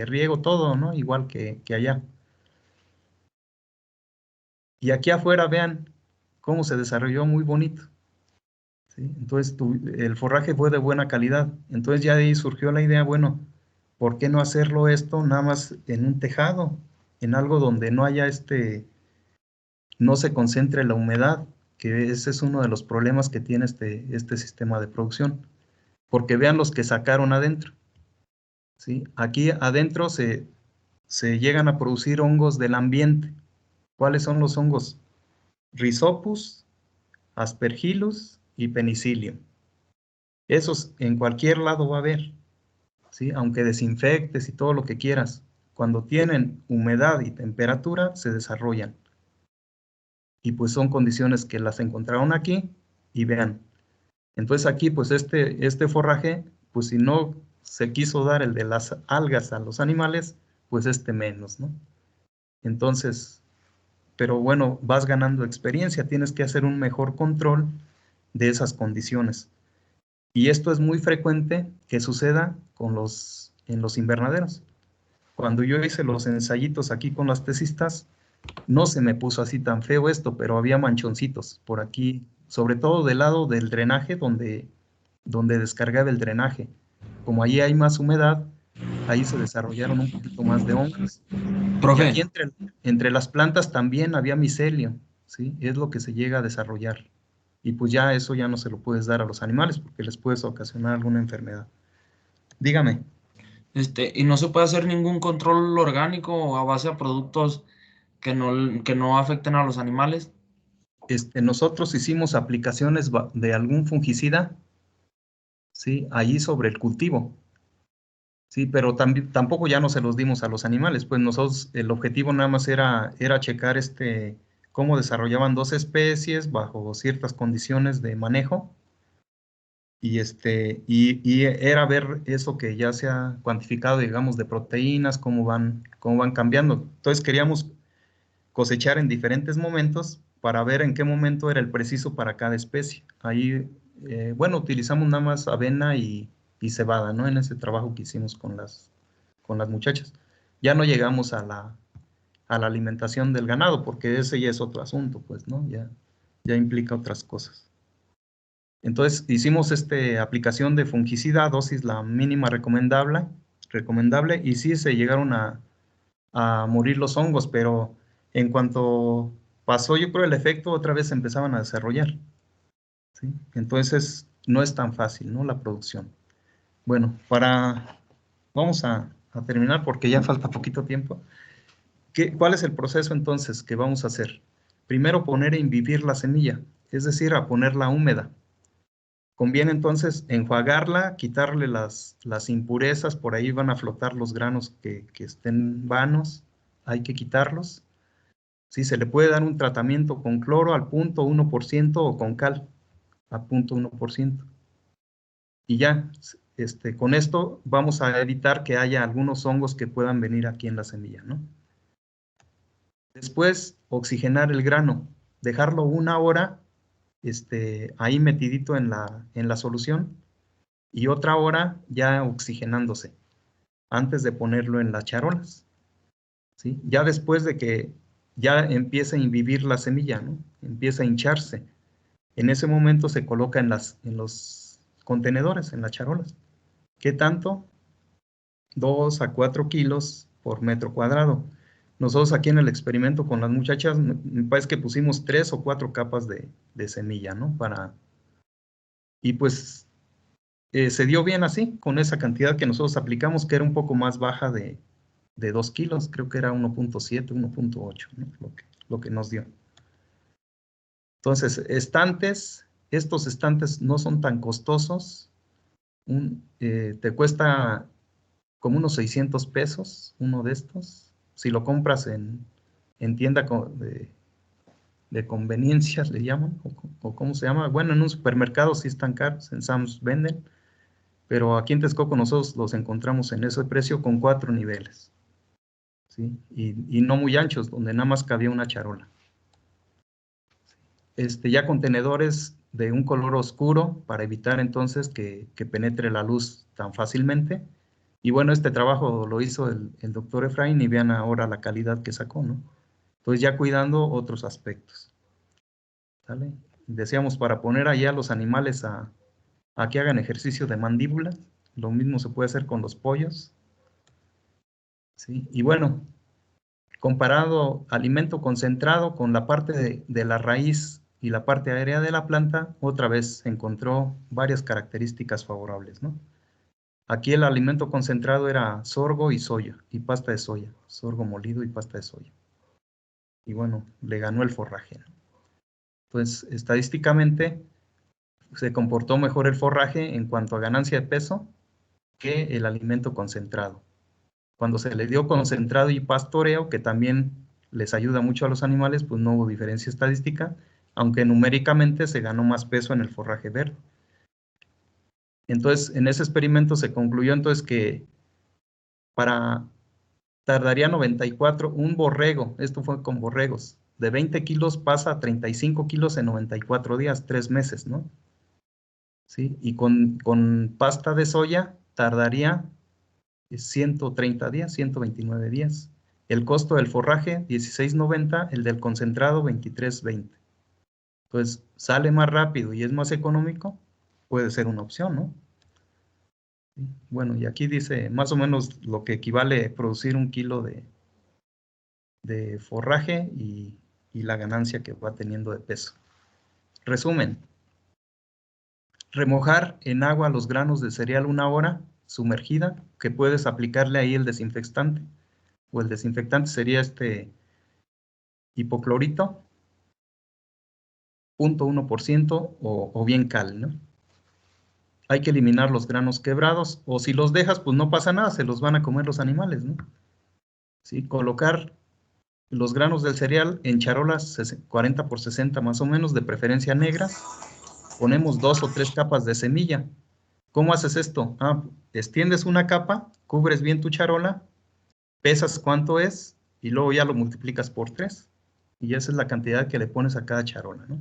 riego, todo, ¿no? Igual que allá. Y aquí afuera, vean cómo se desarrolló muy bonito, ¿sí? Entonces, el forraje fue de buena calidad. Entonces ya de ahí surgió la idea, bueno, ¿por qué no hacerlo esto nada más en un tejado? En algo donde no haya no se concentre la humedad, que ese es uno de los problemas que tiene este sistema de producción. Porque vean los que sacaron adentro. ¿Sí? Aquí adentro se llegan a producir hongos del ambiente. ¿Cuáles son los hongos? Rhizopus, Aspergillus y Penicillium. Esos en cualquier lado va a haber, ¿sí? Aunque desinfectes y todo lo que quieras. Cuando tienen humedad y temperatura, se desarrollan. Y pues son condiciones que las encontraron aquí y vean. Entonces aquí, pues este forraje, pues si no se quiso dar el de las algas a los animales, pues menos, ¿no? Entonces, pero bueno, vas ganando experiencia, tienes que hacer un mejor control de esas condiciones. Y esto es muy frecuente que suceda en los invernaderos. Cuando yo hice los ensayitos aquí con las tesistas, no se me puso así tan feo esto, pero había manchoncitos por aquí, sobre todo del lado del drenaje donde descargaba el drenaje. Como allí hay más humedad, ahí se desarrollaron un poquito más de hongos. Y Profe, aquí entre las plantas también había micelio, ¿sí? Es lo que se llega a desarrollar. Y pues ya eso ya no se lo puedes dar a los animales porque les puedes ocasionar alguna enfermedad. Dígame. ¿y no se puede hacer ningún control orgánico a base de productos que no afecten a los animales? Nosotros hicimos aplicaciones de algún fungicida, ¿sí? Allí sobre el cultivo. Sí, pero tampoco ya no se los dimos a los animales, pues nosotros el objetivo nada más era checar cómo desarrollaban dos especies bajo ciertas condiciones de manejo y era ver eso que ya se ha cuantificado, digamos, de proteínas, cómo van cambiando. Entonces queríamos cosechar en diferentes momentos para ver en qué momento era el preciso para cada especie. Ahí, bueno, utilizamos nada más avena y cebada, ¿no? En ese trabajo que hicimos con las muchachas. Ya no llegamos a la alimentación del ganado, porque ese ya es otro asunto, pues, ¿no? Ya implica otras cosas. Entonces, hicimos aplicación de fungicida, dosis la mínima recomendable, y sí se llegaron a morir los hongos, pero en cuanto pasó, yo creo, el efecto, otra vez empezaban a desarrollar, ¿sí? Entonces, no es tan fácil, ¿no? La producción. Bueno, vamos a terminar porque ya falta poquito tiempo. ¿Cuál es el proceso entonces que vamos a hacer? Primero poner a invivir la semilla, es decir, a ponerla húmeda. Conviene entonces enjuagarla, quitarle las impurezas, por ahí van a flotar los granos que estén vanos, hay que quitarlos. Sí, se le puede dar un tratamiento con cloro al 0.1% o con cal a 0.1%. Y ya, con esto vamos a evitar que haya algunos hongos que puedan venir aquí en la semilla, ¿no? Después, oxigenar el grano, dejarlo 1 hora ahí metidito en la solución y otra hora ya oxigenándose antes de ponerlo en las charolas, ¿sí? Ya después de que ya empieza a invivir la semilla, ¿no? Empieza a hincharse. En ese momento se coloca en los contenedores, en las charolas. ¿Qué tanto? 2 a 4 kilos por metro cuadrado. Nosotros aquí en el experimento con las muchachas, me parece que pusimos 3 o 4 capas de semilla, ¿no? Y pues se dio bien así, con esa cantidad que nosotros aplicamos, que era un poco más baja de 2 kilos, creo que era 1.7, 1.8, ¿no? Lo que nos dio. Entonces, estos estantes no son tan costosos, te cuesta como unos 600 pesos uno de estos. Si lo compras en tienda de conveniencias, le llaman, o cómo se llama. Bueno, en un supermercado sí están caros, en Sam's venden, pero aquí en Texcoco nosotros los encontramos en ese precio con 4 niveles, ¿sí? Y no muy anchos, donde nada más cabía una charola. Ya contenedores de un color oscuro para evitar entonces que penetre la luz tan fácilmente. Y bueno, este trabajo lo hizo el doctor Efraín y vean ahora la calidad que sacó, ¿no? Entonces ya cuidando otros aspectos, ¿sale? Decíamos para poner allá a los animales a que hagan ejercicio de mandíbula, lo mismo se puede hacer con los pollos, ¿sí? Y bueno, comparado alimento concentrado con la parte de la raíz y la parte aérea de la planta, otra vez encontró varias características favorables, ¿no? Aquí el alimento concentrado era sorgo y soya, y pasta de soya, sorgo molido y pasta de soya. Y bueno, le ganó el forraje, ¿no? Entonces, estadísticamente, se comportó mejor el forraje en cuanto a ganancia de peso que el alimento concentrado. Cuando se le dio concentrado y pastoreo, que también les ayuda mucho a los animales, pues no hubo diferencia estadística, aunque numéricamente se ganó más peso en el forraje verde. Entonces, en ese experimento se concluyó entonces que tardaría 94, un borrego, esto fue con borregos, de 20 kilos pasa a 35 kilos en 94 días, 3 meses, ¿no? ¿Sí? Y con pasta de soya tardaría 130 días, 129 días. El costo del forraje, 16.90, el del concentrado, 23.20. Entonces, sale más rápido y es más económico, puede ser una opción, ¿no? Bueno, y aquí dice más o menos lo que equivale a producir 1 kilo de forraje y la ganancia que va teniendo de peso. Resumen. Remojar en agua los granos de cereal 1 hora sumergida, que puedes aplicarle ahí el desinfectante, o el desinfectante sería hipoclorito, 0.1% o bien cal, ¿no? Hay que eliminar los granos quebrados, o si los dejas, pues no pasa nada, se los van a comer los animales, ¿no? ¿Sí? Colocar los granos del cereal en charolas 40 por 60 más o menos, de preferencia negras. Ponemos 2 o 3 capas de semilla. ¿Cómo haces esto? Extiendes una capa, cubres bien tu charola, pesas cuánto es y luego ya lo multiplicas por 3. Y esa es la cantidad que le pones a cada charola, ¿no?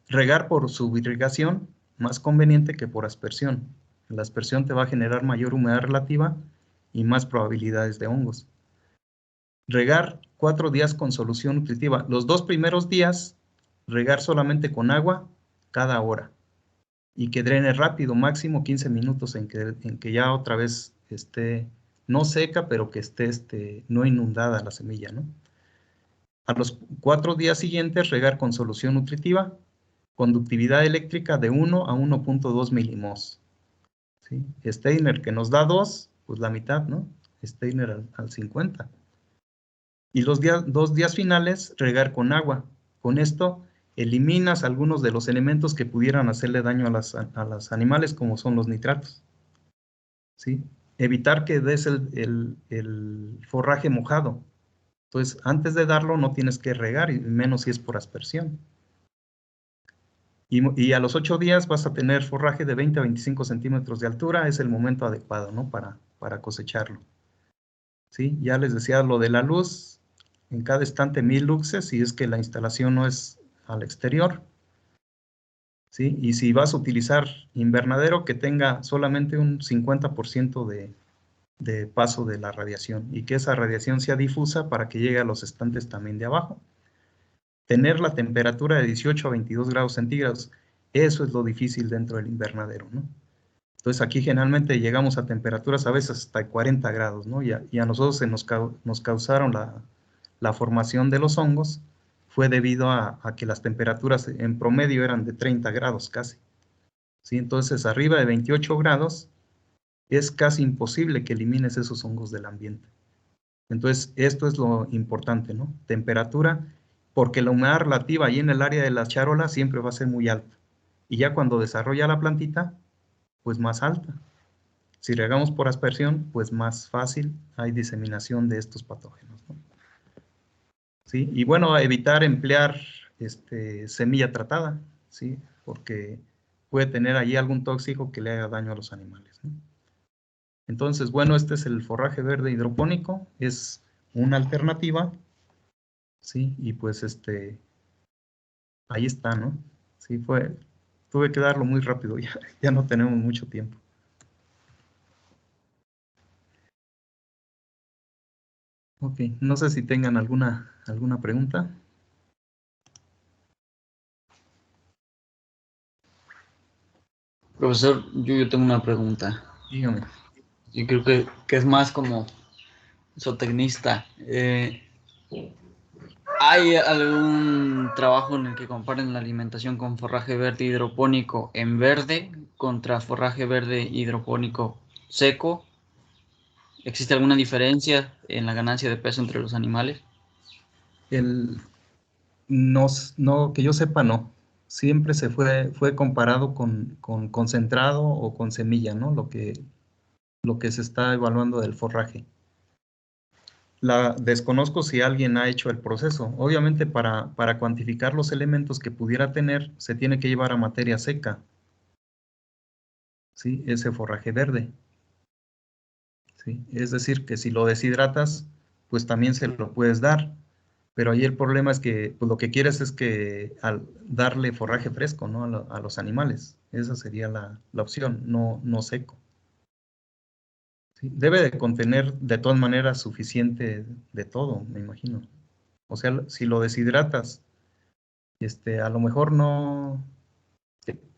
Regar por subirrigación, más conveniente que por aspersión. La aspersión te va a generar mayor humedad relativa y más probabilidades de hongos. Regar 4 días con solución nutritiva. Los 2 primeros días, regar solamente con agua cada hora. Y que drene rápido, máximo 15 minutos en que ya otra vez esté, no seca, pero que esté no inundada la semilla, ¿no? A los 4 días siguientes, regar con solución nutritiva, conductividad eléctrica de 1 a 1.2 milimos. ¿Sí? Steiner, que nos da 2, pues la mitad, ¿no? Steiner al 50. Y los 2 días finales, regar con agua. Con esto eliminas algunos de los elementos que pudieran hacerle daño a los animales, como son los nitratos. ¿Sí? Evitar que des el forraje mojado. Entonces, antes de darlo no tienes que regar, y menos si es por aspersión. Y a los 8 días vas a tener forraje de 20 a 25 centímetros de altura, es el momento adecuado, ¿no? Para cosecharlo. ¿Sí? Ya les decía lo de la luz, en cada estante 1000 luxes, si es que la instalación no es al exterior. ¿Sí? Y si vas a utilizar invernadero, que tenga solamente un 50% de paso de la radiación, y que esa radiación sea difusa para que llegue a los estantes también de abajo. Tener la temperatura de 18 a 22 grados centígrados, eso es lo difícil dentro del invernadero, ¿no? Entonces aquí generalmente llegamos a temperaturas a veces hasta 40 grados, ¿no? Y a nosotros nos causaron la formación de los hongos, fue debido a que las temperaturas en promedio eran de 30 grados casi. ¿Sí? Entonces arriba de 28 grados es casi imposible que elimines esos hongos del ambiente. Entonces esto es lo importante, ¿no? Temperatura, porque la humedad relativa ahí en el área de la charola siempre va a ser muy alta. Y ya cuando desarrolla la plantita, pues más alta. Si regamos por aspersión, pues más fácil hay diseminación de estos patógenos, ¿no? ¿Sí? Y bueno, evitar emplear semilla tratada, ¿sí? Porque puede tener allí algún tóxico que le haga daño a los animales, ¿no? Entonces, bueno, este es el forraje verde hidropónico, es una alternativa, ¿sí? Y pues ahí está, ¿no? Sí, tuve que darlo muy rápido, ya no tenemos mucho tiempo. Ok, no sé si tengan alguna pregunta. Profesor, yo tengo una pregunta. Dígame. Yo creo que es más como zootecnista. ¿Hay algún trabajo en el que comparen la alimentación con forraje verde hidropónico en verde contra forraje verde hidropónico seco? ¿Existe alguna diferencia en la ganancia de peso entre los animales? No, que yo sepa, no. Siempre fue comparado con concentrado o con semilla, ¿no? Lo que se está evaluando del forraje. Desconozco si alguien ha hecho el proceso. Obviamente para cuantificar los elementos que pudiera tener, se tiene que llevar a materia seca, ¿sí? Ese forraje verde, ¿sí? Es decir, que si lo deshidratas, pues también se lo puedes dar. Pero ahí el problema es que pues, lo que quieres es que al darle forraje fresco, ¿no? a los animales. Esa sería la opción, no seco. ¿Sí? Debe de contener de todas maneras suficiente de todo, me imagino. O sea, si lo deshidratas, a lo mejor no,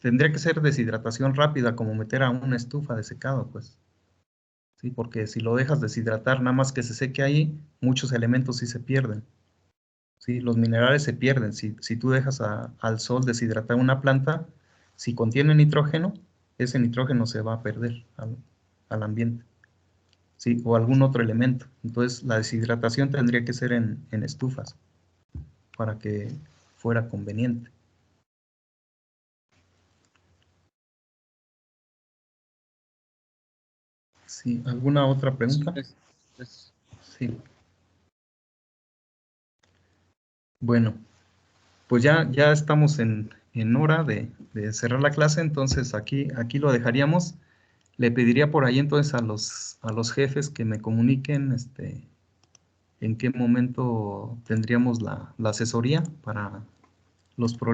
tendría que ser deshidratación rápida, como meter a una estufa de secado, pues. Sí, porque si lo dejas deshidratar, nada más que se seque ahí, muchos elementos sí se pierden. Sí, los minerales se pierden. Si tú dejas al sol deshidratar una planta, si contiene nitrógeno, ese nitrógeno se va a perder al ambiente. Sí, o algún otro elemento. Entonces, la deshidratación tendría que ser en estufas para que fuera conveniente. Sí, ¿alguna otra pregunta? Sí. Bueno, pues ya estamos en hora de cerrar la clase, entonces aquí lo dejaríamos. Le pediría por ahí entonces a los jefes que me comuniquen en qué momento tendríamos la asesoría para los problemas.